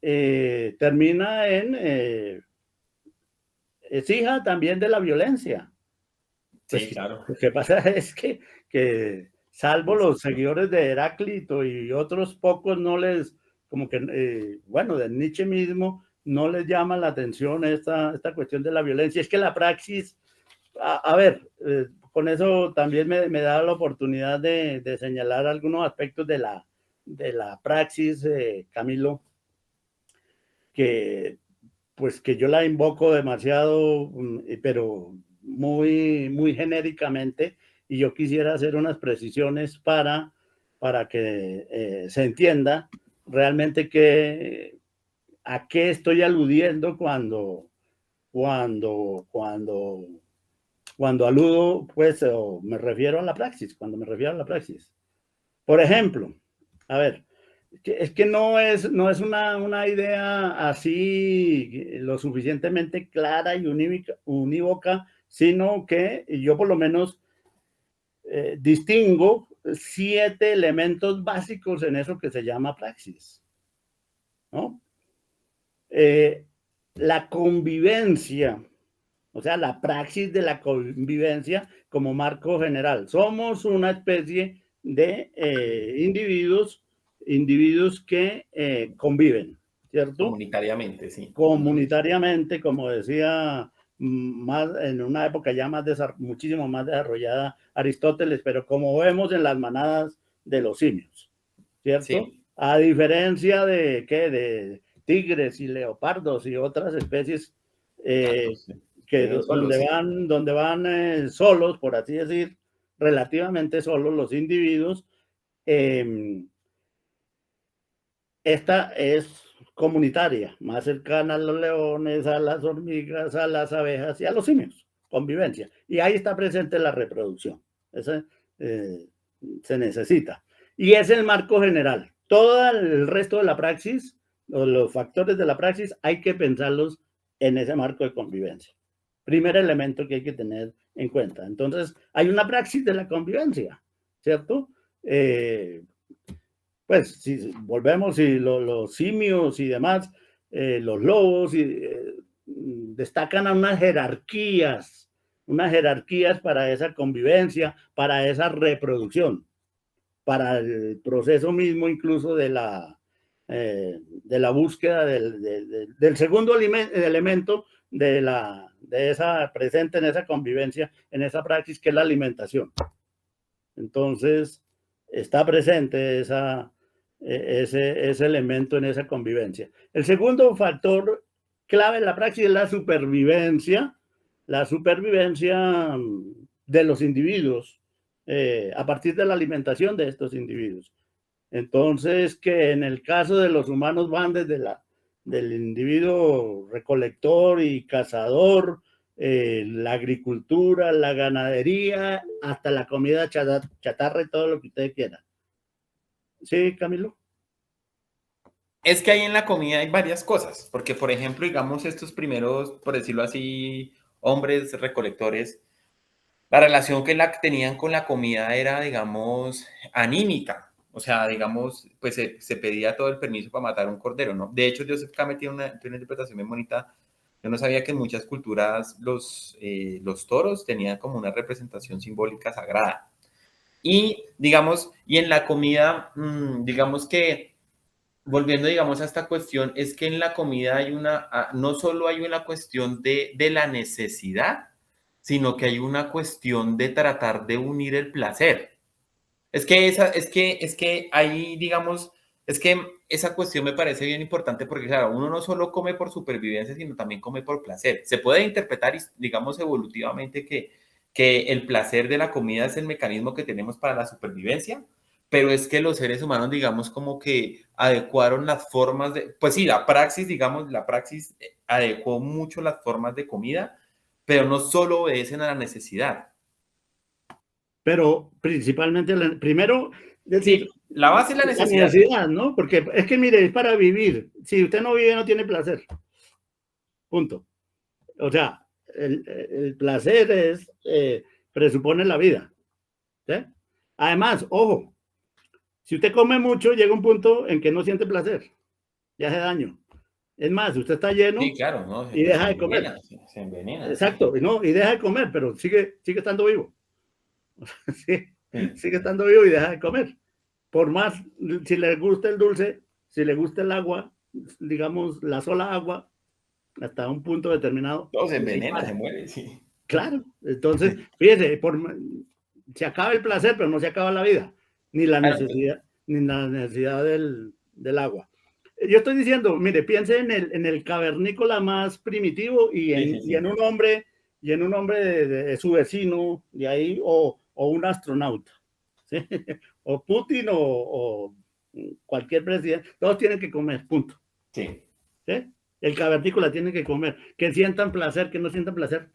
termina es hija también de la violencia. Sí, Pues claro. lo que pasa es que salvo los seguidores de Heráclito y otros pocos no les, como que, bueno, de Nietzsche mismo, no les llama la atención esta cuestión de la violencia. Es que la praxis, a ver, con eso también me da la oportunidad de señalar algunos aspectos de la praxis, Camilo, que pues que yo la invoco demasiado, pero muy genéricamente, y yo quisiera hacer unas precisiones para que se entienda realmente a qué estoy aludiendo cuando aludo, pues, o me refiero a la praxis, cuando me refiero a la praxis. Por ejemplo, a ver, es que no es una idea así lo suficientemente clara y unívoca, sino que yo por lo menos distingo 7 elementos básicos en eso que se llama praxis, ¿no? La convivencia, o sea, la praxis de la convivencia como marco general. Somos una especie de individuos que conviven, ¿cierto? Comunitariamente, sí. Comunitariamente, como decía más en una época ya muchísimo más desarrollada Aristóteles, pero como vemos en las manadas de los simios, ¿cierto? Sí. A diferencia de tigres y leopardos y otras especies Solos. donde van solos, por así decir, relativamente solos los individuos. Esta es comunitaria, más cercana a los leones, a las hormigas, a las abejas y a los simios, convivencia. Y ahí está presente la reproducción. Esa se necesita. Y es el marco general. Todo el resto de la praxis, los factores de la praxis, hay que pensarlos en ese marco de convivencia. Primer elemento que hay que tener en cuenta. Entonces, hay una praxis de la convivencia, ¿cierto? Pues si volvemos y los simios y demás, los lobos destacan a unas jerarquías para esa convivencia, para esa reproducción, para el proceso mismo incluso de la búsqueda del segundo elemento de esa presente en esa convivencia, en esa praxis, que es la alimentación. Entonces, está presente ese elemento en esa convivencia. El segundo factor clave en la praxis es la supervivencia de los individuos a partir de la alimentación de estos individuos. Entonces, que en el caso de los humanos van desde del individuo recolector y cazador, la agricultura, la ganadería, hasta la comida chatarra y todo lo que ustedes quieran. ¿Sí, Camilo? Es que ahí en la comida hay varias cosas, porque por ejemplo, digamos, estos primeros, por decirlo así, hombres recolectores, la relación que tenían con la comida era, digamos, anímica. O sea, digamos, pues se pedía todo el permiso para matar un cordero, ¿no? De hecho, Joseph Campbell tiene una interpretación muy bonita. Yo no sabía que en muchas culturas los toros tenían como una representación simbólica sagrada. Y, digamos, y en la comida, digamos que, volviendo, digamos, a esta cuestión, es que en la comida hay no solo hay una cuestión de la necesidad, sino que hay una cuestión de tratar de unir el placer. Es que ahí, digamos, es que esa cuestión me parece bien importante porque, claro, uno no solo come por supervivencia, sino también come por placer. Se puede interpretar, digamos, evolutivamente que el placer de la comida es el mecanismo que tenemos para la supervivencia, pero es que los seres humanos, digamos, como que adecuaron las formas de, pues sí, la praxis, digamos, la praxis adecuó mucho las formas de comida, pero no solo obedecen a la necesidad. Pero principalmente, primero, decir, Sí, la base es la necesidad. ¿no? Porque es que, mire, es para vivir. Si usted no vive, no tiene placer. Punto. O sea, el placer presupone la vida. ¿Sí? Además, ojo, si usted come mucho, llega un punto en que no siente placer. Ya hace daño. Es más, usted está lleno Sí, claro, ¿no? y Pues deja de comer. se envenena. Exacto, ¿no? Y deja de comer, pero sigue estando vivo. Sí, Sí. sigue estando vivo y deja de comer. Por más, si le gusta el dulce, si le gusta el agua, digamos, la sola agua, hasta un punto determinado. No, se envenena, se muere, sí. Claro, entonces, fíjese, se acaba el placer, pero no se acaba la vida, ni la Claro, pues, necesidad del agua. Yo estoy diciendo, mire, piense en el cavernícola más primitivo y sí, sí, en sí. un hombre y en un nombre de su vecino, de ahí, o un astronauta, ¿sí? O Putin o cualquier presidente, todos tienen que comer, punto. Sí. ¿Sí? El cavernícola tiene que comer, que sientan placer, que no sientan placer,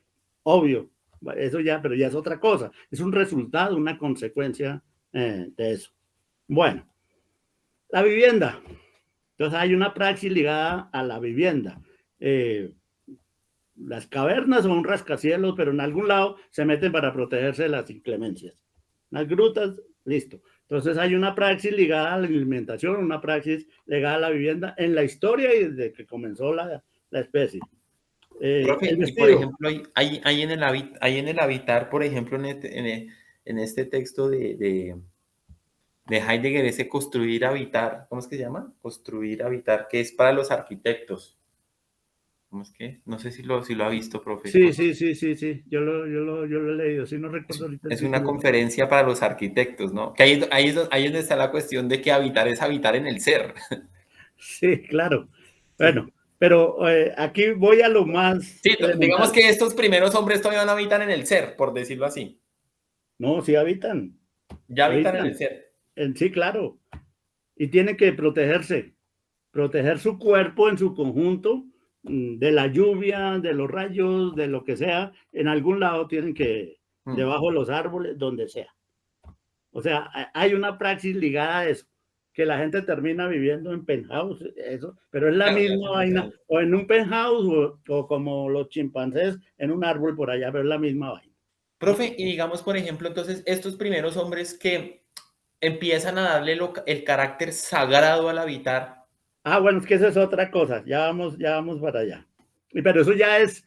obvio, eso ya, pero ya es otra cosa, es un resultado, una consecuencia de eso. Bueno, la vivienda. Entonces hay una praxis ligada a la vivienda. Las cavernas son un rascacielos, pero en algún lado se meten para protegerse de las inclemencias. Las grutas, listo. Entonces hay una praxis ligada a la alimentación, una praxis ligada a la vivienda en la historia y desde que comenzó la especie. Profe, El y por vestido. ejemplo, hay en el habitar, por ejemplo, en este texto de Heidegger, ese construir, habitar, ¿cómo es que se llama? Construir, habitar, que es para los arquitectos. ¿Cómo es que? No sé si lo ha visto, profe. Sí, sí, sí, sí, sí. Yo lo he leído. Sí, no recuerdo ahorita el Es una título. conferencia para los arquitectos, ¿no? Que ahí es donde está la cuestión de que habitar es habitar en el ser. Sí, claro. Sí. Bueno, pero aquí voy a lo más Sí, digamos elemental. que estos primeros hombres todavía no habitan en el ser, por decirlo así. No, sí habitan. Ya habitan en el Habitan. ser. Sí, claro. Y tienen que protegerse. Proteger su cuerpo en su conjunto de la lluvia, de los rayos, de lo que sea. En algún lado tienen que, debajo de los árboles, donde sea. O sea, hay una praxis ligada a eso, que la gente termina viviendo en penthouse, eso, pero es la Claro, ya misma son vaina, diferentes. o en un penthouse, o como los chimpancés en un árbol por allá, pero es la misma vaina, ¿no? Profe, y digamos, por ejemplo, entonces, estos primeros hombres que empiezan a darle el carácter sagrado al habitar. Ah, bueno, es que eso es otra cosa, ya vamos para allá. Pero eso ya es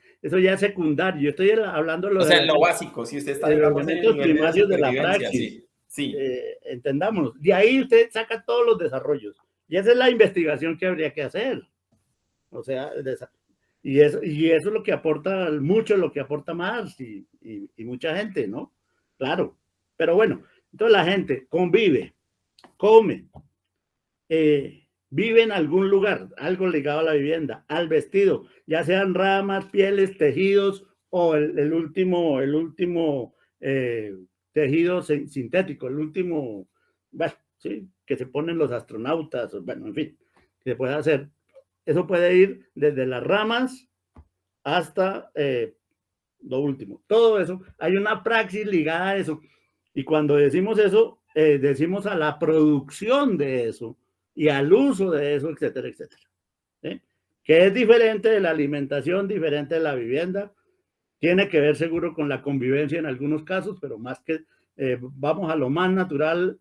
secundario, yo estoy hablando O sea, en lo básico, si usted está, de los digamos, en el elementos nivel de la primarios de la supervivencia, praxis. sí, sí. Entendámonos. De ahí usted saca todos los desarrollos. Y esa es la investigación que habría que hacer. O sea, y eso es lo que aporta mucho, lo que aporta más y mucha gente, ¿no? Claro. Pero bueno, entonces la gente convive, come, vive en algún lugar, algo ligado a la vivienda, al vestido, ya sean ramas, pieles, tejidos o el último tejido sintético, el último, bueno, sí, que se ponen los astronautas, bueno, en fin, que se puede hacer. Eso puede ir desde las ramas hasta lo último. Todo eso, hay una praxis ligada a eso. Y cuando decimos eso, decimos a la producción de eso y al uso de eso, etcétera, etcétera. ¿Sí? Que es diferente de la alimentación, diferente de la vivienda. Tiene que ver seguro con la convivencia en algunos casos, pero más que vamos a lo más natural,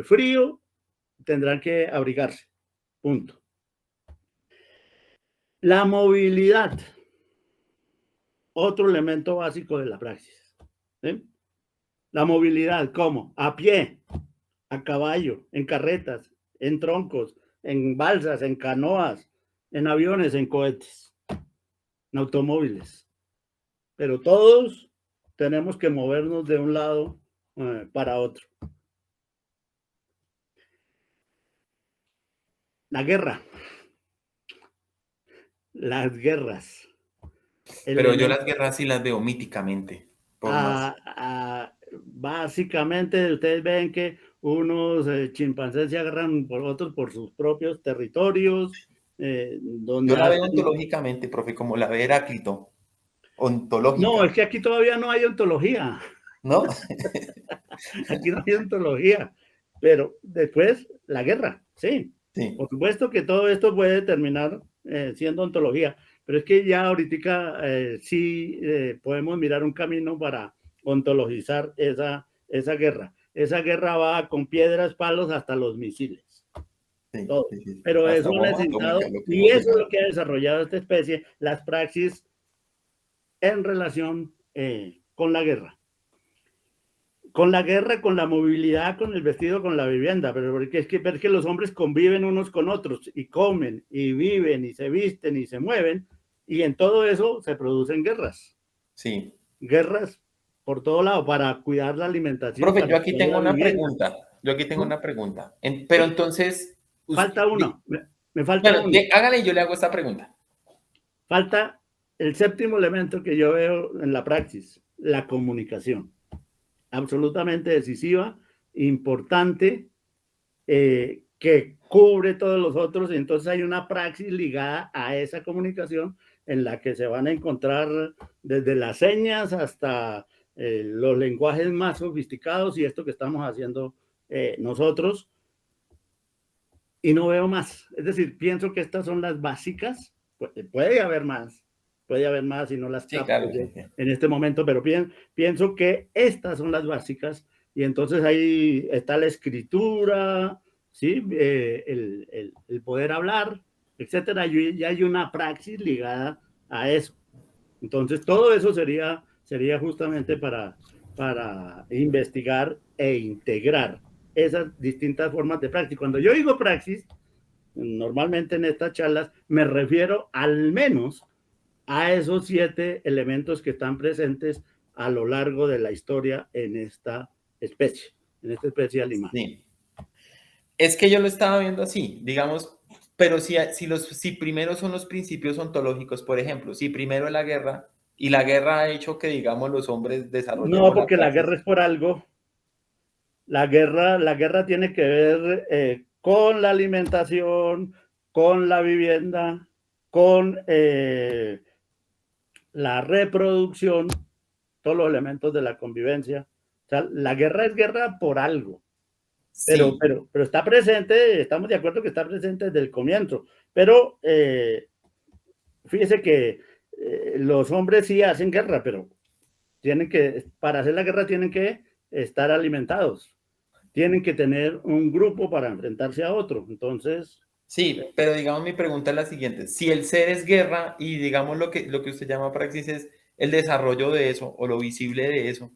frío, tendrán que abrigarse. Punto. La movilidad, otro elemento básico de la praxis. ¿Sí? La movilidad, ¿cómo? A pie, a caballo, en carretas, en troncos, en balsas, en canoas, en aviones, en cohetes, en automóviles. Pero todos tenemos que movernos de un lado para otro. La guerra, las guerras. Pero yo las Elemento, guerras sí las veo míticamente, por más. básicamente, ustedes ven que unos chimpancés se agarran por otros por sus propios territorios, Yo donde la veo hacen... ontológicamente, profe, como la ve Heráclito, No, ontológica, es que aquí todavía no hay ontología. ¿no? Aquí no hay ontología. Pero después, la guerra, sí. Sí, Por supuesto que todo esto puede terminar siendo ontología, pero es que ya ahorita sí podemos mirar un camino para ontologizar esa guerra. Esa guerra va con piedras, palos, hasta los misiles. sí, Todo. sí, sí. Pero Hasta eso ha bomba atómica, necesitado, lo que y hemos eso es lo llegado. que ha desarrollado esta especie, las praxis en relación con la guerra. Con la guerra, con la movilidad, con el vestido, con la vivienda, pero porque es que los hombres conviven unos con otros y comen y viven y se visten y se mueven y en todo eso se producen guerras. Sí. Guerras por todo lado para cuidar la alimentación, Profe, para yo aquí cuidar tengo la una vivienda. pregunta. Yo aquí tengo ¿No? una pregunta. Pero Sí, entonces, falta uno, me falta bueno, uno. hágale y yo le hago esta pregunta. Falta el séptimo elemento que yo veo en la praxis, la comunicación. Absolutamente decisiva, importante, que cubre todos los otros, y entonces hay una praxis ligada a esa comunicación en la que se van a encontrar desde las señas hasta los lenguajes más sofisticados y esto que estamos haciendo nosotros, y no veo más. Es decir, pienso que estas son las básicas, puede haber más y no las Sí, capto claro, sí, sí. en este momento, pero pienso que estas son las básicas, y entonces ahí está la escritura, ¿sí? El poder hablar, etcétera, y ya hay una praxis ligada a eso. Entonces, todo eso sería justamente para investigar e integrar esas distintas formas de praxis. Cuando yo digo praxis, normalmente en estas charlas me refiero al menos a esos 7 elementos que están presentes a lo largo de la historia en esta especie animal. Sí. Es que yo lo estaba viendo así, digamos, pero si primero son los principios ontológicos, por ejemplo, si primero la guerra, y la guerra ha hecho que, digamos, los hombres No, desarrollemos porque la praxis. guerra es por algo. La guerra tiene que ver con la alimentación, con la vivienda, con la reproducción, todos los elementos de la convivencia. O sea, la guerra es guerra por algo. Sí. Pero está presente, estamos de acuerdo que está presente desde el comienzo. Pero fíjese que los hombres sí hacen guerra, pero para hacer la guerra tienen que estar alimentados. Tienen que tener un grupo para enfrentarse a otro. Entonces. Sí, pero digamos mi pregunta es la siguiente. Si el ser es guerra y digamos lo que usted llama praxis es el desarrollo de eso o lo visible de eso.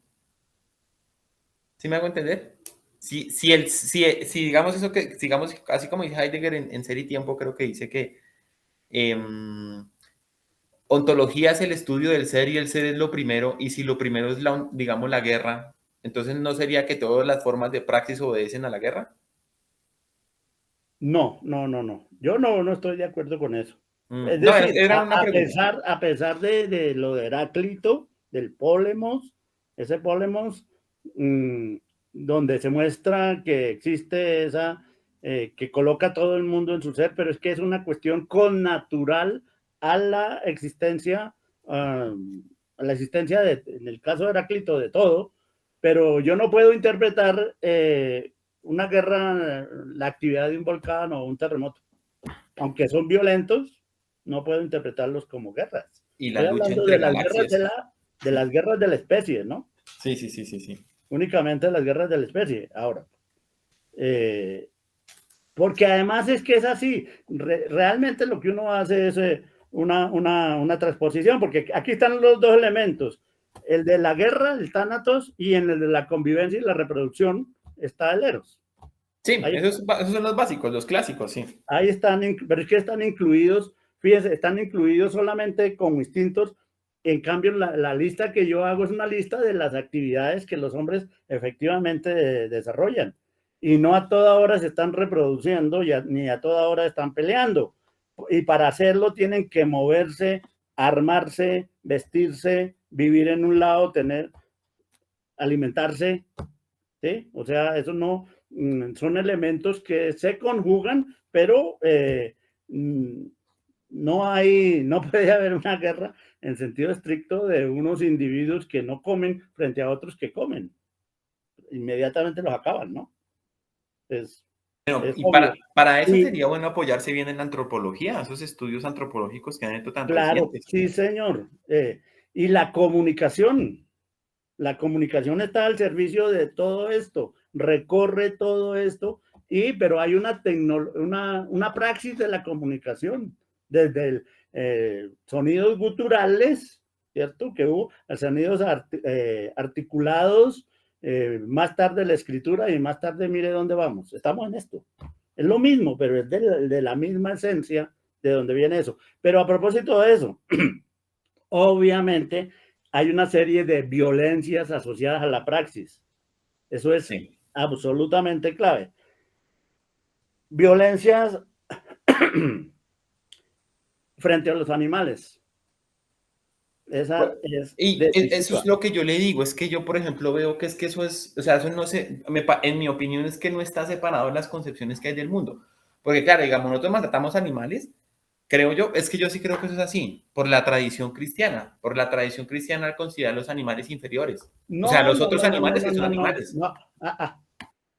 ¿Sí me hago entender? Si digamos eso que, digamos, así como dice Heidegger en Ser y Tiempo, creo que dice que ontología es el estudio del ser y el ser es lo primero, y si lo primero es, digamos, la guerra, entonces ¿no sería que todas las formas de praxis obedecen a la guerra? No. Yo no estoy de acuerdo con eso. Es No, decir, era una pregunta. a pesar de lo de Heráclito, del Pólemos, ese Pólemos, donde se muestra que existe esa, que coloca a todo el mundo en su ser, pero es que es una cuestión connatural a la existencia, en el caso de Heráclito, de todo, pero yo no puedo interpretar una guerra, la actividad de un volcán o un terremoto. Aunque son violentos, no puedo interpretarlos como guerras. Y la Estoy lucha hablando entre de las guerras galaxias. de las guerras de la especie, ¿no? Sí. Únicamente las guerras de la especie. Ahora, porque además es que es así. Realmente lo que uno hace es una transposición, porque aquí están los dos elementos. El de la guerra, el Thanatos, y en el de la convivencia y la reproducción está el Eros. Sí, esos son los básicos, los clásicos, sí. Ahí están, pero es que están incluidos, fíjense, están incluidos solamente como instintos. En cambio, la lista que yo hago es una lista de las actividades que los hombres efectivamente desarrollan. Y no a toda hora se están reproduciendo, ni a toda hora están peleando. Y para hacerlo tienen que moverse, armarse, vestirse, vivir en un lado, alimentarse, ¿sí? O sea, eso no, son elementos que se conjugan, pero no puede haber una guerra en sentido estricto de unos individuos que no comen frente a otros que comen. Inmediatamente los acaban, ¿no? Es Y obvio. para eso sería bueno apoyarse bien en la antropología, esos estudios antropológicos que han hecho tan Claro, recientes. sí, señor. Y la comunicación está al servicio de todo esto, recorre todo esto, pero hay una praxis de la comunicación, desde sonidos guturales, ¿cierto? Que hubo sonidos articulados, más tarde la escritura y más tarde mire dónde vamos. Estamos en esto. Es lo mismo, pero es de la misma esencia de donde viene eso. Pero a propósito de eso, obviamente hay una serie de violencias asociadas a la praxis. Eso es absolutamente clave. Violencias frente a los animales. Esa es Y eso es decisiva. lo que yo le digo, es que yo, por ejemplo, veo que es que eso es, o sea, eso no sé, en mi opinión es que no está separado de las concepciones que hay del mundo. Porque claro, digamos, nosotros maltratamos animales, creo yo, es que yo sí creo que eso es así, por la tradición cristiana al considerar los animales inferiores. O sea, No, los no, otros no, no, no, animales no, que son no, no, animales. no.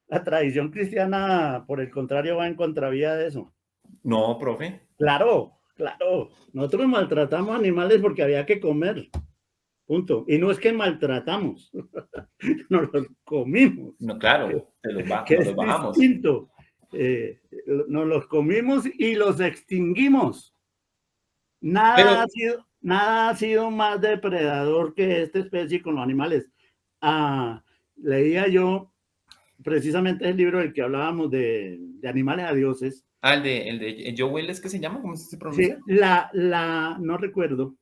La tradición cristiana, por el contrario, va en contravía de eso. No, profe. Claro, claro. Nosotros maltratamos animales porque había que comer. Punto. Y no es que maltratamos, nos los comimos, No, claro, que nos los es bajamos. distinto. Nos los comimos y los extinguimos. Pero, Nada ha sido más depredador que esta especie con los animales. Ah, leía yo precisamente el libro del que hablábamos de animales a dioses. el de Joe Welles, ¿qué se llama? ¿Cómo se Sí, pronuncia? no recuerdo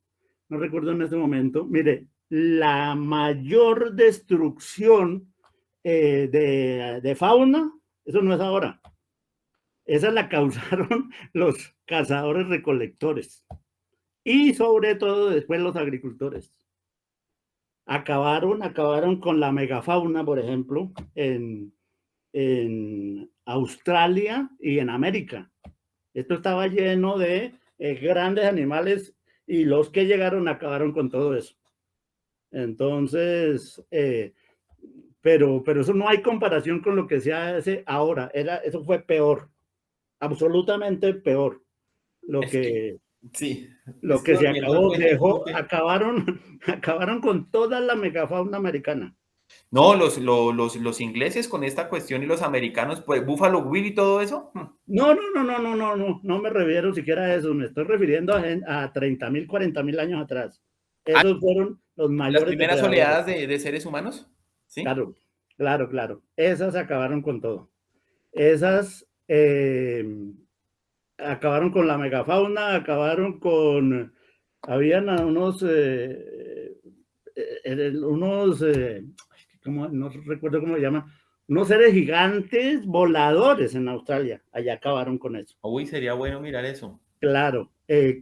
en este momento. Mire, la mayor destrucción de fauna, eso no es ahora. Esa la causaron los cazadores recolectores y sobre todo después los agricultores. Acabaron con la megafauna, por ejemplo, en Australia y en América. Esto estaba lleno de grandes animales y los que llegaron acabaron con todo eso. Entonces, pero eso no hay comparación con lo que se hace ahora. Eso fue peor, absolutamente peor. Lo Es que, que, sí, lo es que que se volviendo al acabó, cuento, como que acabaron con toda la megafauna americana. no, los ingleses con esta cuestión y los americanos, pues Buffalo Bill y todo eso. No, no, no, no, no, no, no, no me refiero siquiera a eso, me estoy refiriendo a 30.000, 40.000 años atrás. Ah, Esos fueron los las mayores primeras depredadores. oleadas de seres humanos, ¿sí? Claro, claro, claro. Esas acabaron con todo. Esas acabaron con la megafauna, acabaron con... Habían unos no recuerdo cómo se llaman, unos seres gigantes voladores en Australia. Allá acabaron con eso. Uy, sería bueno mirar eso. Claro,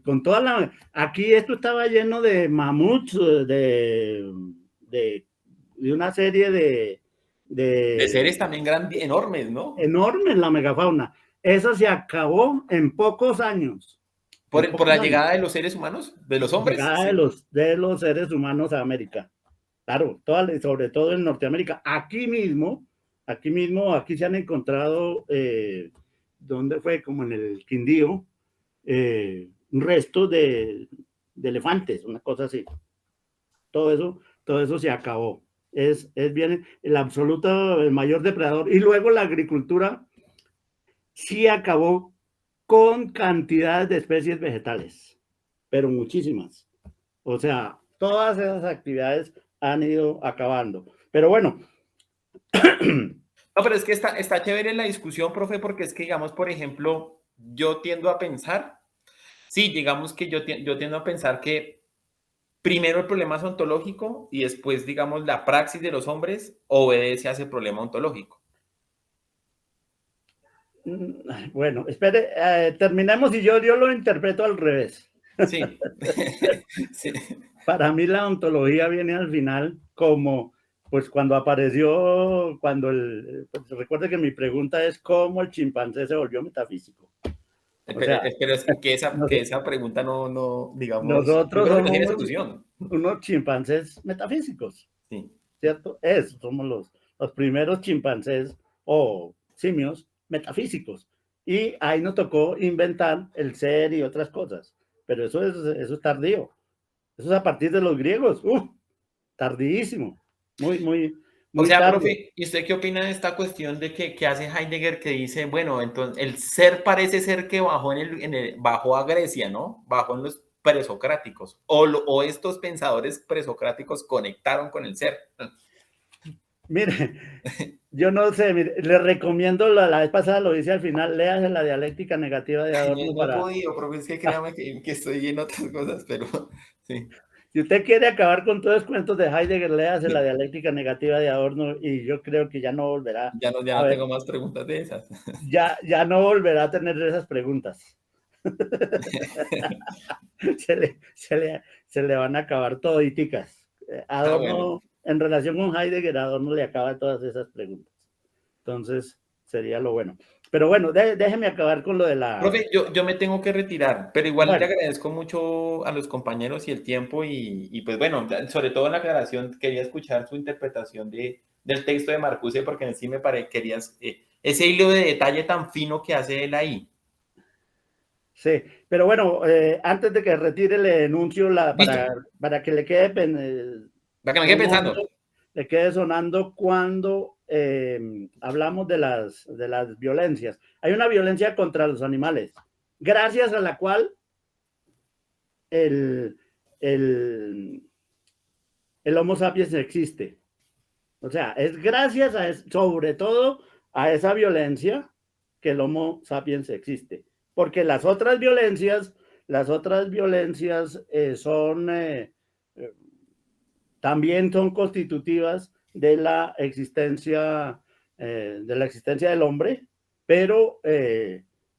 con toda la... Aquí esto estaba lleno de mamuts, de, de una serie De de seres también grandes, enormes, ¿no? enormes la megafauna. Eso se acabó en pocos años. En Por pocos la años. llegada de los seres humanos, de los hombres, Llegada sí. de los seres humanos a América. Claro, sobre todo en Norteamérica. Aquí se han encontrado, ¿dónde fue? Como en el Quindío, restos de elefantes, una cosa así. Todo eso se acabó. Es bien el absoluto, el mayor depredador. Y luego la agricultura sí acabó con cantidades de especies vegetales, pero muchísimas. O sea, todas esas actividades han ido acabando. Pero bueno. No, pero es que está chévere la discusión, profe, porque es que, digamos, por ejemplo, yo tiendo a pensar, sí, digamos que yo tiendo a pensar que primero el problema es ontológico y después, digamos, la praxis de los hombres obedece a ese problema ontológico. Bueno, espere, terminemos y yo lo interpreto al revés. Sí. Sí. Para mí la ontología viene al final como, pues cuando apareció, pues, recuerde que mi pregunta es cómo el chimpancé se volvió metafísico. O sea, Pero es que esa pregunta no, digamos, yo nosotros creo que no tiene somos solución. unos chimpancés metafísicos, Sí. ¿cierto? Somos los primeros chimpancés o simios metafísicos. Y ahí nos tocó inventar el ser y otras cosas. Pero eso es tardío. Eso es a partir de los griegos. Tardísimo. Muy, muy, O muy sea, tarde. profe, ¿y usted qué opina de esta cuestión de que hace Heidegger que dice, bueno, entonces el ser parece ser que bajó bajó a Grecia, ¿no? Bajó en los presocráticos, o estos pensadores presocráticos conectaron con el ser. Mire, yo no sé, mire, le recomiendo, la vez pasada lo hice al final, léase la dialéctica negativa de Ay, Adorno no he para... podido, profe, es que créame que estoy en otras cosas, pero sí. Si usted quiere acabar con todos los cuentos de Heidegger, léase la Sí. dialéctica negativa de Adorno y yo creo que ya no volverá Ya a no ver, tengo más preguntas de esas. ya no volverá a tener esas preguntas. se le van a acabar toditicas. Adorno, Bueno. en relación con Heidegger, Adorno le acaba todas esas preguntas. Entonces, sería lo bueno. Pero bueno, déjeme acabar con lo de la... Profe, yo me tengo que retirar, pero igual le Bueno, agradezco mucho a los compañeros y el tiempo y pues bueno, sobre todo en la aclaración, quería escuchar su interpretación del texto de Marcuse porque en sí me querías ese hilo de detalle tan fino que hace él ahí. sí, pero bueno, antes de que retire le enuncio Listo, para que le quede para que me quede pensando. sonando, le quede sonando cuando hablamos de las violencias. Hay una violencia contra los animales, gracias a la cual el, el, el Homo sapiens existe. O sea, es gracias sobre todo a esa violencia que el Homo sapiens existe. Porque las otras violencias también son constitutivas de la existencia del hombre, pero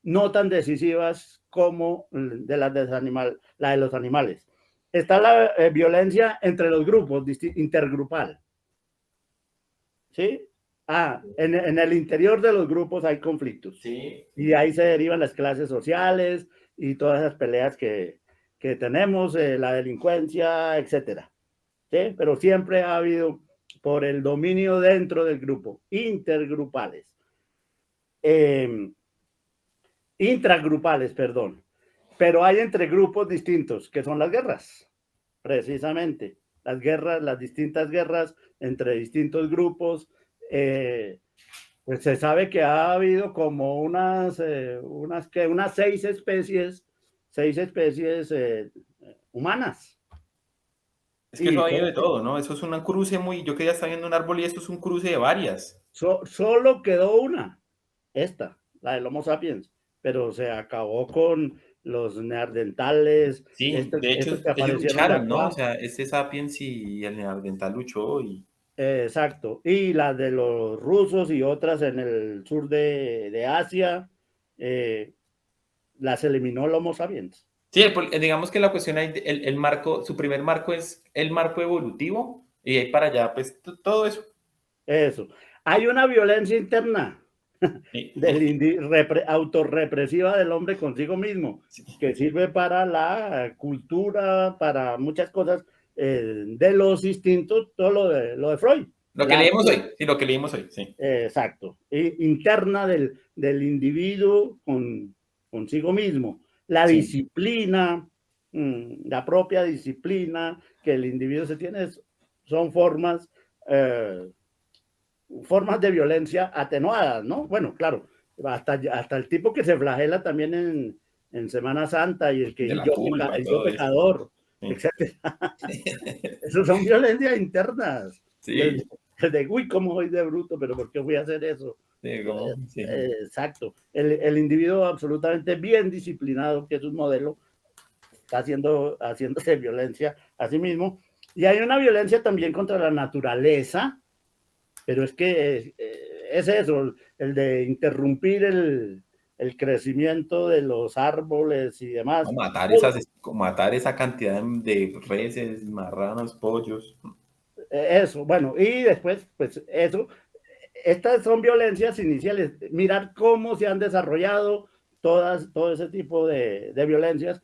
no tan decisivas como la de los animales. Está la violencia entre los grupos, intergrupal. ¿Sí? En el interior de los grupos hay conflictos. Sí. Y ahí se derivan las clases sociales y todas esas peleas que tenemos, la delincuencia, etcétera. ¿Sí? Pero siempre ha habido por el dominio dentro del grupo, intergrupales. Intragrupales, perdón. Pero hay entre grupos distintos, que son las guerras, precisamente. Las distintas guerras entre distintos grupos. Pues se sabe que ha habido como unas 6 especies humanas. Es que eso Y ha habido de todo, ¿no? Eso es un cruce yo que ya está viendo un árbol y esto es un cruce de varias. solo quedó una, la del Homo sapiens, pero se acabó con los neandertales, Sí, de hecho, estos que ellos aparecieron lucharon, ¿no? O después. sea, este Sapiens y el Neandertal luchó y... Exacto. Y las de los rusos y otras en el sur de Asia, las eliminó el Homo sapiens. Sí, digamos que la cuestión ahí, el marco, su primer marco es el marco evolutivo y de ahí para allá, pues todo eso. Eso. Hay una violencia interna Sí. autorrepresiva del hombre consigo mismo, Sí. que sirve para la cultura, para muchas cosas de los instintos, todo lo de Freud. Lo que leímos hoy, sí, lo que leímos hoy, sí. Exacto. Interna del individuo consigo mismo. La Sí. disciplina, la propia disciplina que el individuo se tiene, son formas de violencia atenuadas, ¿no? Bueno, claro, hasta el tipo que se flagela también en Semana Santa y De la culpa y yo todo eso. pecador, Sí. etcétera. Esas son violencias internas. Sí. Uy, cómo voy de bruto, pero ¿por qué voy a hacer eso? Sí, ¿cómo? Sí. Exacto. El individuo absolutamente bien disciplinado, que es un modelo, está haciéndose violencia a sí mismo. Y hay una violencia también contra la naturaleza, pero es que es eso, el de interrumpir el crecimiento de los árboles y demás. Matar esa cantidad de reses, marranos, pollos. Eso, bueno, y después, pues eso, estas son violencias iniciales. Mirar cómo se han desarrollado todo ese tipo de violencias.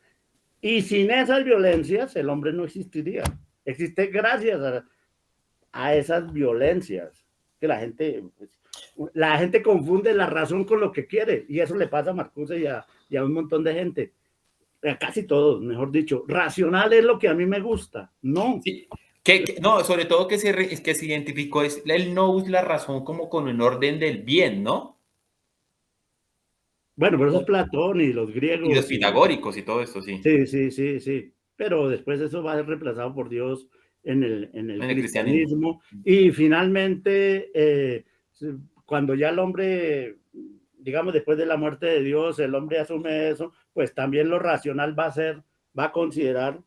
Y sin esas violencias, el hombre no existiría. Existe gracias a esas violencias que la gente confunde la razón con lo que quiere, y eso le pasa a Marcuse y a un montón de gente, a casi todos, mejor dicho. Racional es lo que a mí me gusta, no. Sí. No, sobre todo que se identificó, él no usa la razón como con un orden del bien, ¿no? Bueno, pero eso es Platón y los Y los griegos pitagóricos y todo esto, sí. sí, pero después eso va a ser reemplazado por Dios en el En el cristianismo. cristianismo, y finalmente cuando ya el hombre, digamos, después de la muerte de Dios, el hombre asume eso, pues también lo racional va a considerar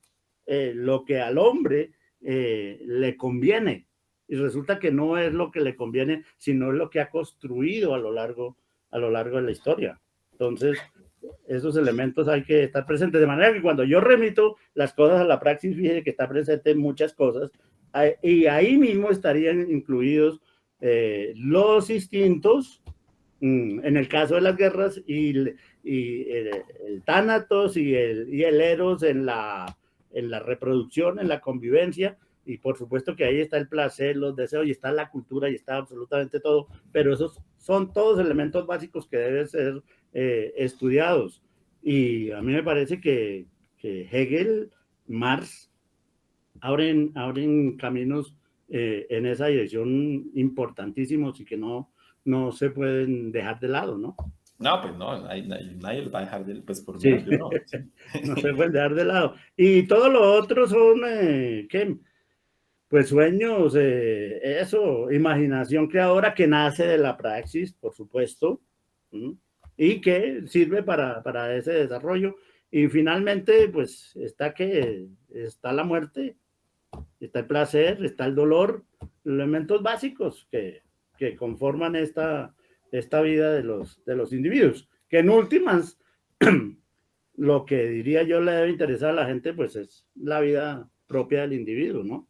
lo que al hombre le conviene, y resulta que no es lo que le conviene, sino es lo que ha construido a lo largo de la historia. Entonces, esos elementos hay que estar presentes, de manera que cuando yo remito las cosas a la praxis, fíjese que está presente en muchas cosas, y ahí mismo estarían incluidos los instintos, en el caso de las guerras, y el tánatos y el eros en la reproducción, en la convivencia, y por supuesto que ahí está el placer, los deseos, y está la cultura, y está absolutamente todo, pero esos son todos elementos básicos que deben ser estudiados. Y a mí me parece que Hegel, Marx, abren caminos en esa dirección importantísimos y que no se pueden dejar de lado, ¿no? No, pues no, nadie lo va a dejar de, pues por lo Sí. menos yo no. Sí. No se pueden dejar de lado. Y todo lo otro son, ¿qué? Pues sueños, eso, imaginación creadora que nace de la praxis, por supuesto, y que sirve para ese desarrollo. Y finalmente, pues está la muerte, está el placer, está el dolor, elementos básicos que conforman esta vida de los individuos, que en últimas, lo que diría yo le debe interesar a la gente, pues es la vida propia del individuo, ¿no?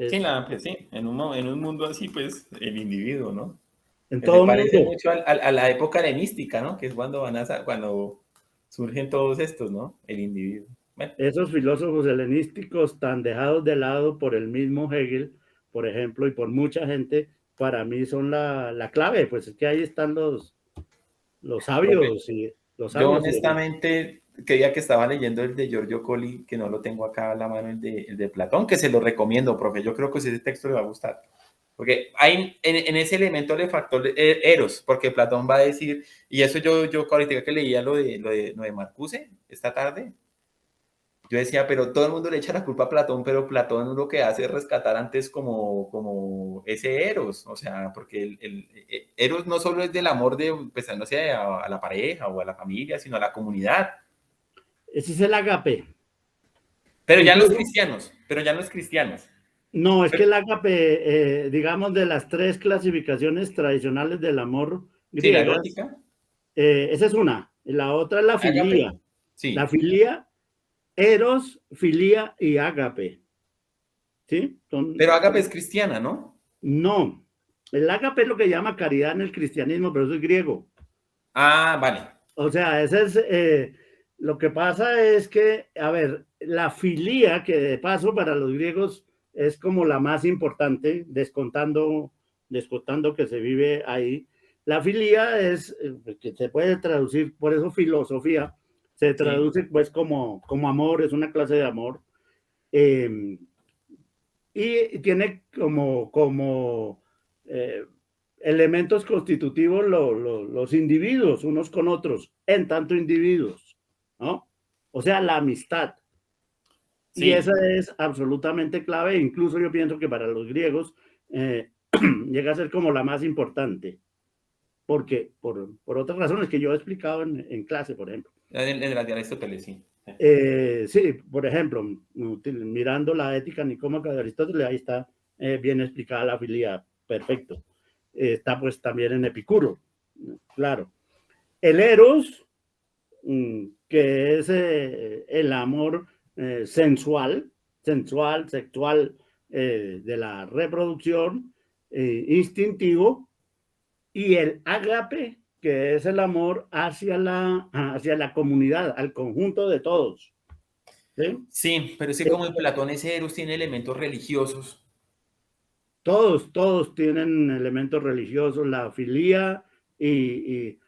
Sí, nada, pues sí, en un mundo así, pues el individuo, ¿no? En Que se todo parece mundo. mucho a la época helenística, ¿no? Que es cuando surgen todos estos, ¿no? El individuo. Bueno. Esos filósofos helenísticos tan dejados de lado por el mismo Hegel, por ejemplo, y por mucha gente, para mí son la clave, pues es que ahí están los Profe, sabios y los yo sabios. honestamente creía que estaba leyendo el de Giorgio Colli, que no lo tengo acá a la mano, el de Platón, que se lo recomiendo, profe. Yo creo que ese texto le va a gustar. Porque hay, en ese elemento le faltó Eros, porque Platón va a decir, y eso yo ahorita que leía lo de Marcuse esta tarde, yo decía, pero todo el mundo le echa la culpa a Platón, pero Platón lo que hace es rescatar antes como ese Eros, o sea, porque el Eros no solo es del amor de, pues, no sé, a la pareja o a la familia, sino a la comunidad. Ese es el ágape. Pero ya no es Incluso, cristianos, pero ya no es cristianos. no, es que Pero, el ágape, digamos, de las tres clasificaciones tradicionales del amor sí, la griegas, erótica, esa es una. Y la otra es la ágape, filía. La sí. filía, eros, filía y ágape. ¿Sí? Pero ágape es cristiana, ¿no? No. El ágape es lo que llama caridad en el cristianismo, pero eso es griego. Ah, vale. O sea, ese es, lo que pasa es que, a ver, la filía, que de paso para los griegos es como la más importante, descontando que se vive ahí. La filía es, que se puede traducir, por eso filosofía, se Sí, traduce pues como amor, es una clase de amor. Eh, y tiene como elementos constitutivos los individuos unos con otros, en tanto individuos, ¿no? O sea, la amistad. Y esa sí. es absolutamente clave, incluso yo pienso que para los griegos eh, llega a ser como la más importante, porque por otras razones que yo he explicado en clase, por ejemplo. En la de Aristóteles, sí. Sí, por ejemplo, mirando la ética nicómaca de Aristóteles, ahí está bien explicada la filia, perfecto. Está pues también en Epicuro, claro. El eros, que es el amor sexual, de la reproducción, instintivo, y el ágape, que es el amor hacia la comunidad, al conjunto de todos. ¿Sí? Sí, pero es que como en Platón ese Eros tiene elementos religiosos. Todos tienen elementos religiosos, la filía y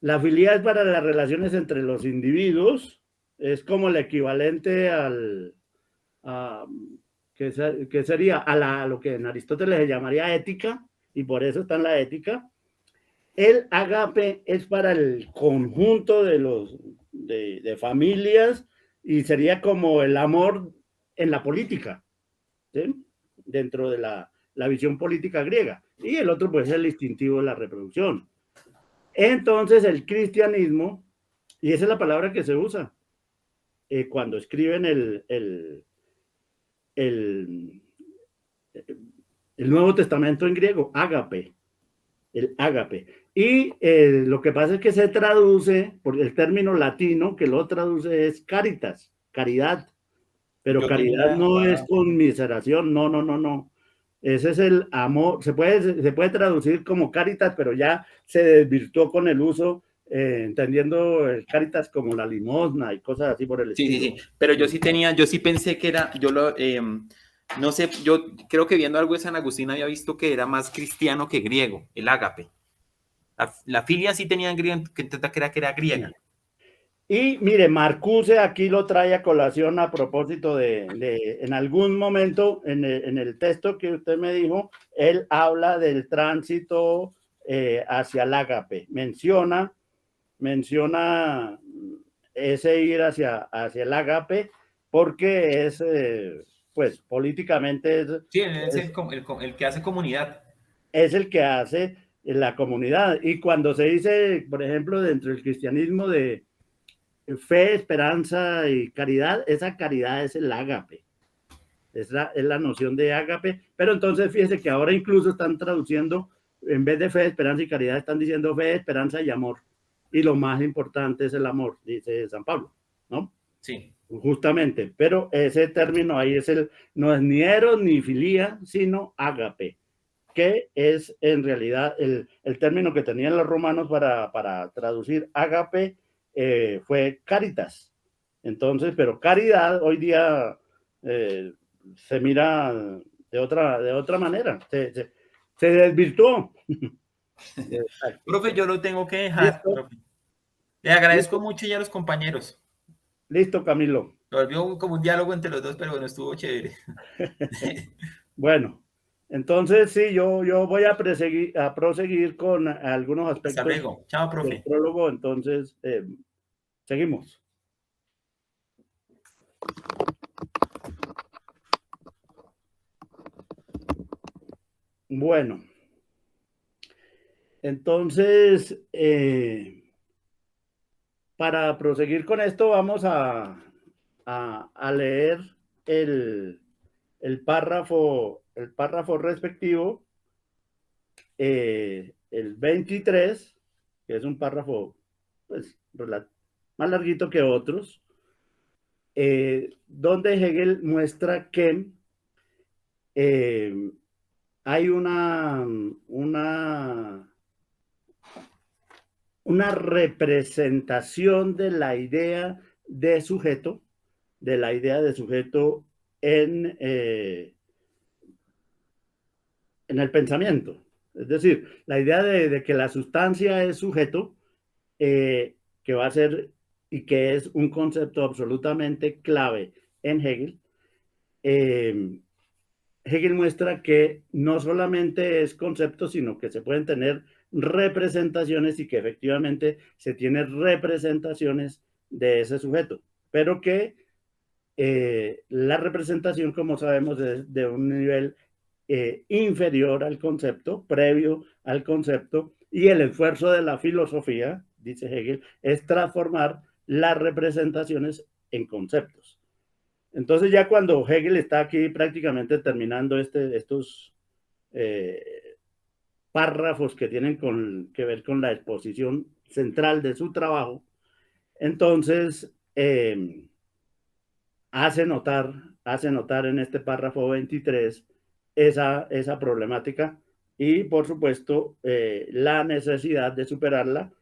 la filía es para las relaciones entre los individuos, es como el equivalente a, que sería a lo que en Aristóteles se llamaría ética, y por eso está en la ética. El agape es para el conjunto de familias y sería como el amor en la política, ¿sí? Dentro de la visión política griega. Y el otro, pues, es el instintivo de la reproducción. Entonces, el cristianismo, y esa es la palabra que se usa cuando escriben el, el Nuevo Testamento en griego, ágape, el ágape. Y lo que pasa es que se traduce por el término latino, que lo traduce es caritas, caridad. Pero Yo caridad tenía, no es wow. conmiseración, no, no, no, no. Ese es el amor, se puede traducir como caritas, pero ya se desvirtuó con el uso, entendiendo el caritas como la limosna y cosas así por el Sí, sí, estilo. sí, pero yo sí tenía, yo sí pensé que era, no sé, yo creo que viendo algo de San Agustín había visto que era más cristiano que griego, el ágape. La filia sí tenía en griego, que era griega. Y mire, Marcuse aquí lo trae a colación a propósito en algún momento en el texto que usted me dijo, él habla del tránsito hacia el ágape. Menciona ese ir hacia el ágape porque es, pues políticamente Sí, es es, el que hace comunidad. es el que hace la comunidad. Y cuando se dice, por ejemplo, dentro del cristianismo de fe, esperanza y caridad, esa caridad es el ágape. Es la noción de ágape, pero entonces fíjese que ahora incluso están traduciendo, en vez de fe, esperanza y caridad, están diciendo fe, esperanza y amor. Y lo más importante es el amor, dice San Pablo, ¿no? Sí. Justamente, pero ese término ahí no es ni eros ni filía, sino ágape, que es en realidad el término que tenían los romanos para traducir ágape, fue caritas. Entonces, pero caridad hoy día eh, se mira de otra manera, se desvirtuó. Exacto. Profe, yo lo tengo que dejar, Listo, profe. Le agradezco listo, mucho ya a los compañeros. listo, Camilo. Lo volvió como un diálogo entre los dos, pero bueno, estuvo chévere. Bueno, entonces sí, yo voy a proseguir con algunos Hasta aspectos luego. Chao, del profe. prólogo, entonces seguimos. Bueno, entonces, para proseguir con esto, vamos a leer el, el párrafo respectivo, el 23, que es un párrafo pues, más larguito que otros, donde Hegel muestra que hay una representación de la idea de sujeto, de la idea de sujeto en el pensamiento. Es decir, la idea de que la sustancia es sujeto, que va a ser y que es un concepto absolutamente clave en Hegel. eh, Hegel muestra que no solamente es concepto, sino que se pueden tener representaciones y que efectivamente se tienen representaciones de ese sujeto, pero que la representación, como sabemos, es de un nivel inferior al concepto, previo al concepto, y el esfuerzo de la filosofía, dice Hegel, es transformar las representaciones en conceptos. Entonces ya cuando Hegel está aquí prácticamente terminando estos eh, párrafos que tienen que ver con la exposición central de su trabajo, entonces hace notar en este párrafo 23 esa problemática y por supuesto la necesidad de superarla,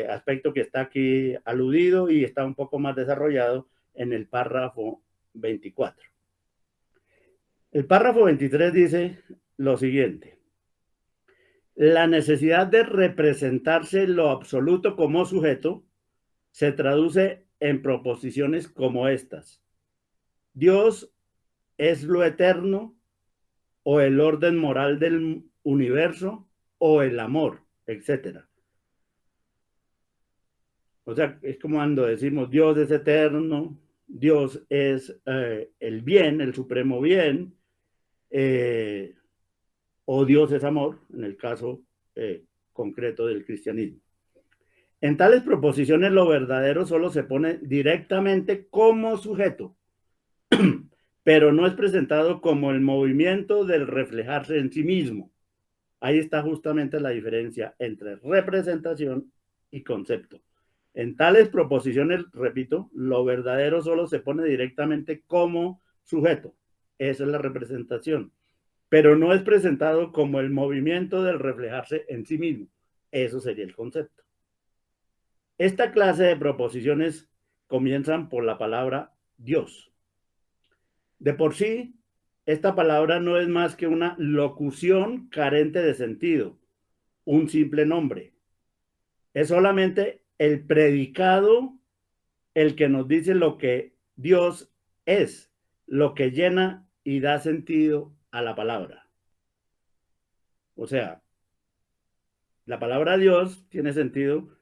aspecto que está aquí aludido y está un poco más desarrollado en el párrafo 24. El párrafo 23 dice lo siguiente: la necesidad de representarse lo absoluto como sujeto se traduce en proposiciones como estas. Dios es lo eterno o el orden moral del universo o el amor, etcétera. O sea, es como cuando decimos Dios es eterno, Dios es el bien, el supremo bien, eh, o Dios es amor, en el caso concreto del cristianismo. En tales proposiciones lo verdadero solo se pone directamente como sujeto, pero no es presentado como el movimiento del reflejarse en sí mismo. Ahí está justamente la diferencia entre representación y concepto. En tales proposiciones, repito, lo verdadero solo se pone directamente como sujeto. Esa es la representación. Pero no es presentado como el movimiento del reflejarse en sí mismo. Eso sería el concepto. Esta clase de proposiciones comienzan por la palabra Dios. De por sí, esta palabra no es más que una locución carente de sentido, un simple nombre. Es solamente el predicado el que nos dice lo que Dios es, lo que llena y da sentido a la palabra. O sea, la palabra Dios tiene sentido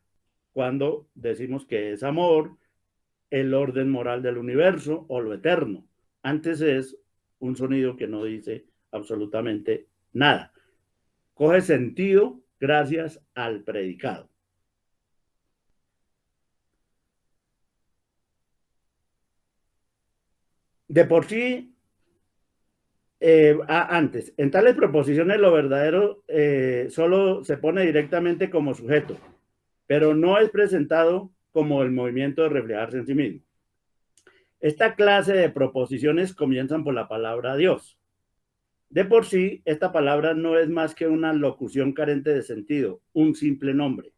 cuando decimos que es amor, el orden moral del universo o lo eterno. Antes es un sonido que no dice absolutamente nada. Coge sentido gracias al predicado. De por sí, antes, en tales proposiciones lo verdadero solo se pone directamente como sujeto, pero no es presentado como el movimiento de reflejarse en sí mismo. Esta clase de proposiciones comienzan por la palabra Dios. De por sí, esta palabra no es más que una locución carente de sentido, un simple nombre.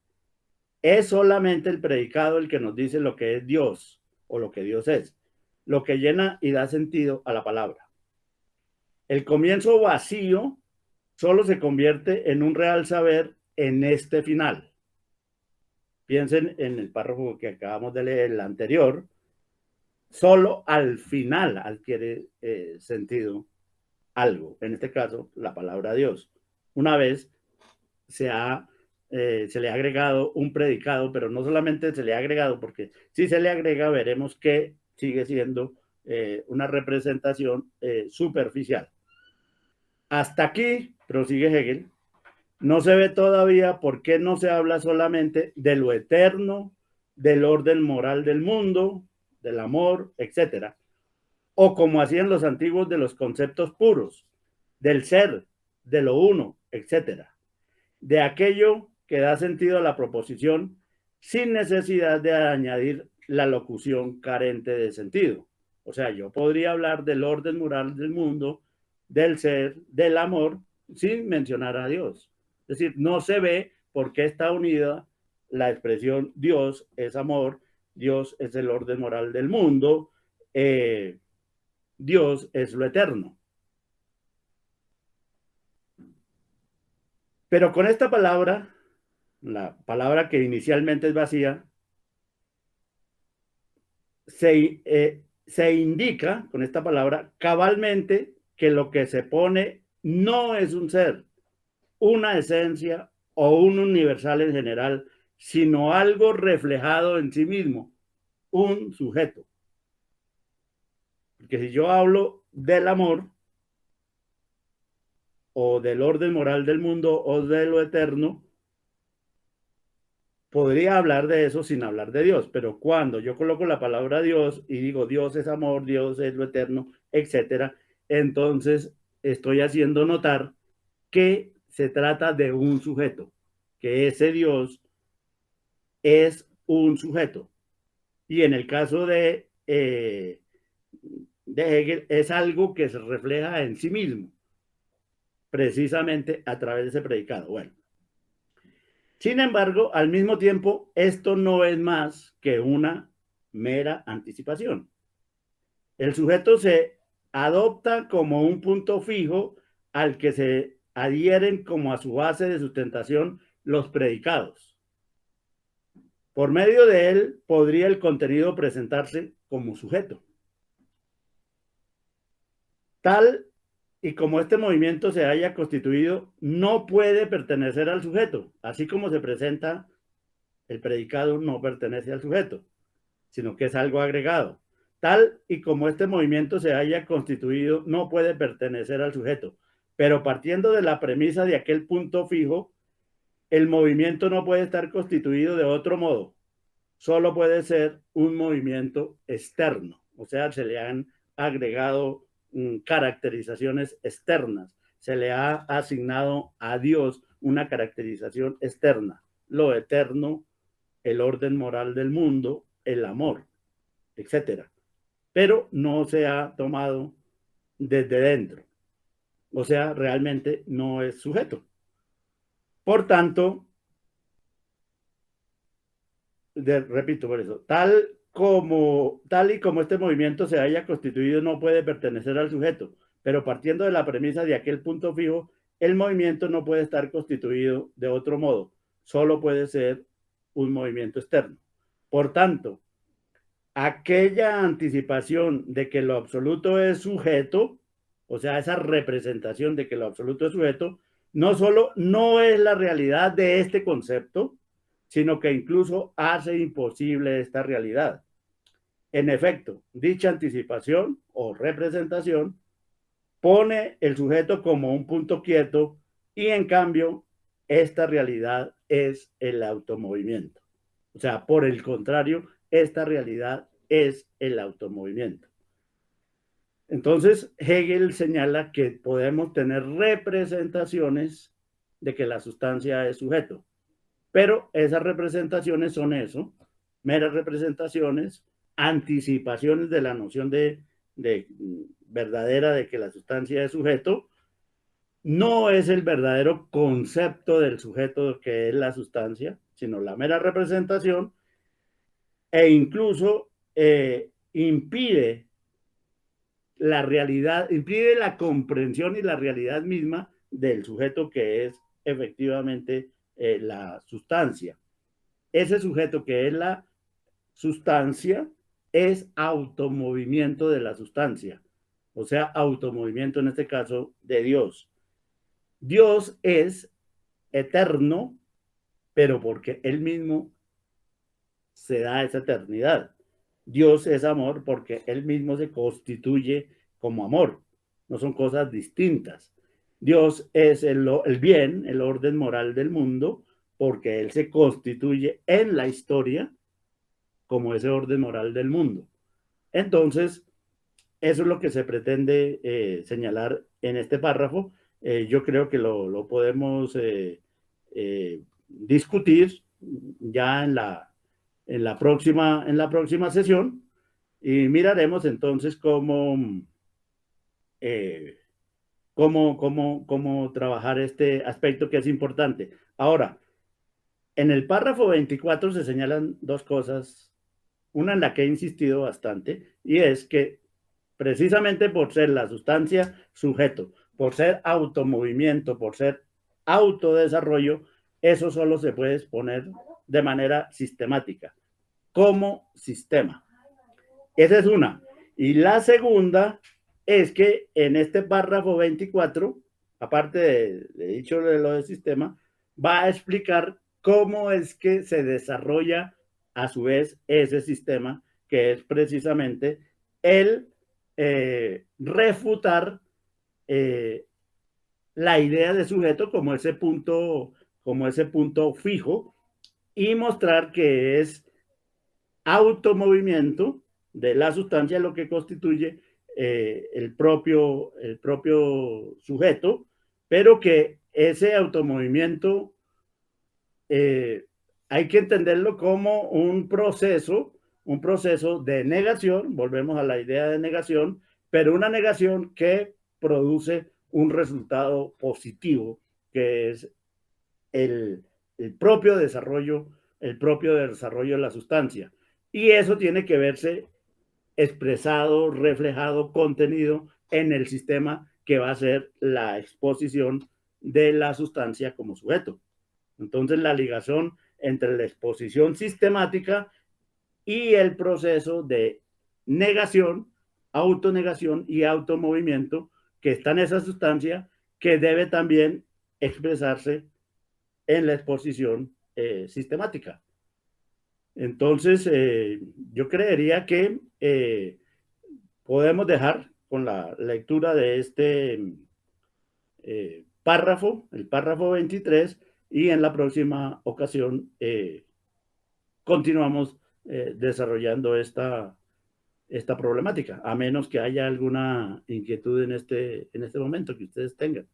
Es solamente el predicado el que nos dice lo que es Dios o lo que Dios es, lo que llena y da sentido a la palabra. El comienzo vacío solo se convierte en un real saber en este final. Piensen en el párrafo que acabamos de leer, el anterior. Solo al final adquiere sentido algo, en este caso la palabra Dios. Una vez se le ha agregado un predicado, pero no solamente se le ha agregado, porque si se le agrega veremos que sigue siendo una representación superficial. Hasta aquí, prosigue Hegel, no se ve todavía por qué no se habla solamente de lo eterno, del orden moral del mundo, del amor, etcétera, o como hacían los antiguos de los conceptos puros, del ser, de lo uno, etcétera, de aquello que da sentido a la proposición sin necesidad de añadir la locución carente de sentido. O sea, yo podría hablar del orden moral del mundo, del ser, del amor, sin mencionar a Dios. Es decir, no se ve por qué está unida la expresión Dios es amor, Dios es el orden moral del mundo, Dios es lo eterno. Pero con esta palabra, la palabra que inicialmente es vacía, se indica con esta palabra cabalmente que lo que se pone no es un ser, una esencia o un universal en general, sino algo reflejado en sí mismo, un sujeto. Porque si yo hablo del amor o del orden moral del mundo o de lo eterno, podría hablar de eso sin hablar de Dios, pero cuando yo coloco la palabra Dios y digo Dios es amor, Dios es lo eterno, etcétera, entonces estoy haciendo notar que se trata de un sujeto, que ese Dios es un sujeto. Y en el caso de Hegel, es algo que se refleja en sí mismo, precisamente a través de ese predicado. Bueno. Sin embargo, al mismo tiempo, esto no es más que una mera anticipación. El sujeto se adopta como un punto fijo al que se adhieren como a su base de sustentación los predicados. Por medio de él podría el contenido presentarse como sujeto. Tal y como este movimiento se haya constituido, no puede pertenecer al sujeto, así como se presenta el predicado no pertenece al sujeto, sino que es algo agregado. Tal y como este movimiento se haya constituido, no puede pertenecer al sujeto, pero partiendo de la premisa de aquel punto fijo, el movimiento no puede estar constituido de otro modo, solo puede ser un movimiento externo, o sea, se le han agregado caracterizaciones externas, se le ha asignado a Dios una caracterización externa, lo eterno, el orden moral del mundo, el amor, etcétera. Pero no se ha tomado desde dentro. O sea, realmente no es sujeto. Por tanto, repito por eso, tal y como este movimiento se haya constituido no puede pertenecer al sujeto, pero partiendo de la premisa de aquel punto fijo, el movimiento no puede estar constituido de otro modo, solo puede ser un movimiento externo. Por tanto, aquella anticipación de que lo absoluto es sujeto, o sea, esa representación de que lo absoluto es sujeto, no solo no es la realidad de este concepto, sino que incluso hace imposible esta realidad. En efecto, dicha anticipación o representación pone el sujeto como un punto quieto y en cambio esta realidad es el automovimiento. O sea, por el contrario, esta realidad es el automovimiento. Entonces, Hegel señala que podemos tener representaciones de que la sustancia es sujeto, pero esas representaciones son eso, meras representaciones, anticipaciones de la noción de verdadera de que la sustancia es sujeto, no es el verdadero concepto del sujeto que es la sustancia, sino la mera representación, e incluso impide la realidad, impide la comprensión y la realidad misma del sujeto que es efectivamente la sustancia. Ese sujeto que es la sustancia es automovimiento de la sustancia, o sea, automovimiento en este caso de Dios. Dios es eterno, pero porque Él mismo se da esa eternidad. Dios es amor porque Él mismo se constituye como amor. No son cosas distintas. Dios es el bien, el orden moral del mundo, porque Él se constituye en la historia como ese orden moral del mundo. Entonces, eso es lo que se pretende señalar en este párrafo. Yo creo que lo podemos discutir ya en la próxima sesión y miraremos entonces cómo trabajar este aspecto que es importante. Ahora, en el párrafo 24 se señalan dos cosas, una en la que he insistido bastante, y es que precisamente por ser la sustancia sujeto, por ser automovimiento, por ser autodesarrollo, eso solo se puede exponer de manera sistemática, como sistema. Esa es una. Y la segunda es que en este párrafo 24, aparte de dicho de lo del sistema, va a explicar cómo es que se desarrolla a su vez ese sistema, que es precisamente el refutar la idea de sujeto como ese punto fijo y mostrar que es automovimiento de la sustancia lo que constituye el propio sujeto, pero que ese automovimiento hay que entenderlo como un proceso de negación, volvemos a la idea de negación, pero una negación que produce un resultado positivo, que es el propio desarrollo de la sustancia. Y eso tiene que verse expresado, reflejado, contenido en el sistema que va a ser la exposición de la sustancia como sujeto. Entonces, la ligación entre la exposición sistemática y el proceso de negación, autonegación y automovimiento que está en esa sustancia, que debe también expresarse en la exposición sistemática. Entonces, yo creería que podemos dejar con la lectura de este párrafo, el párrafo 23, y en la próxima ocasión continuamos desarrollando esta problemática, a menos que haya alguna inquietud en este momento que ustedes tengan.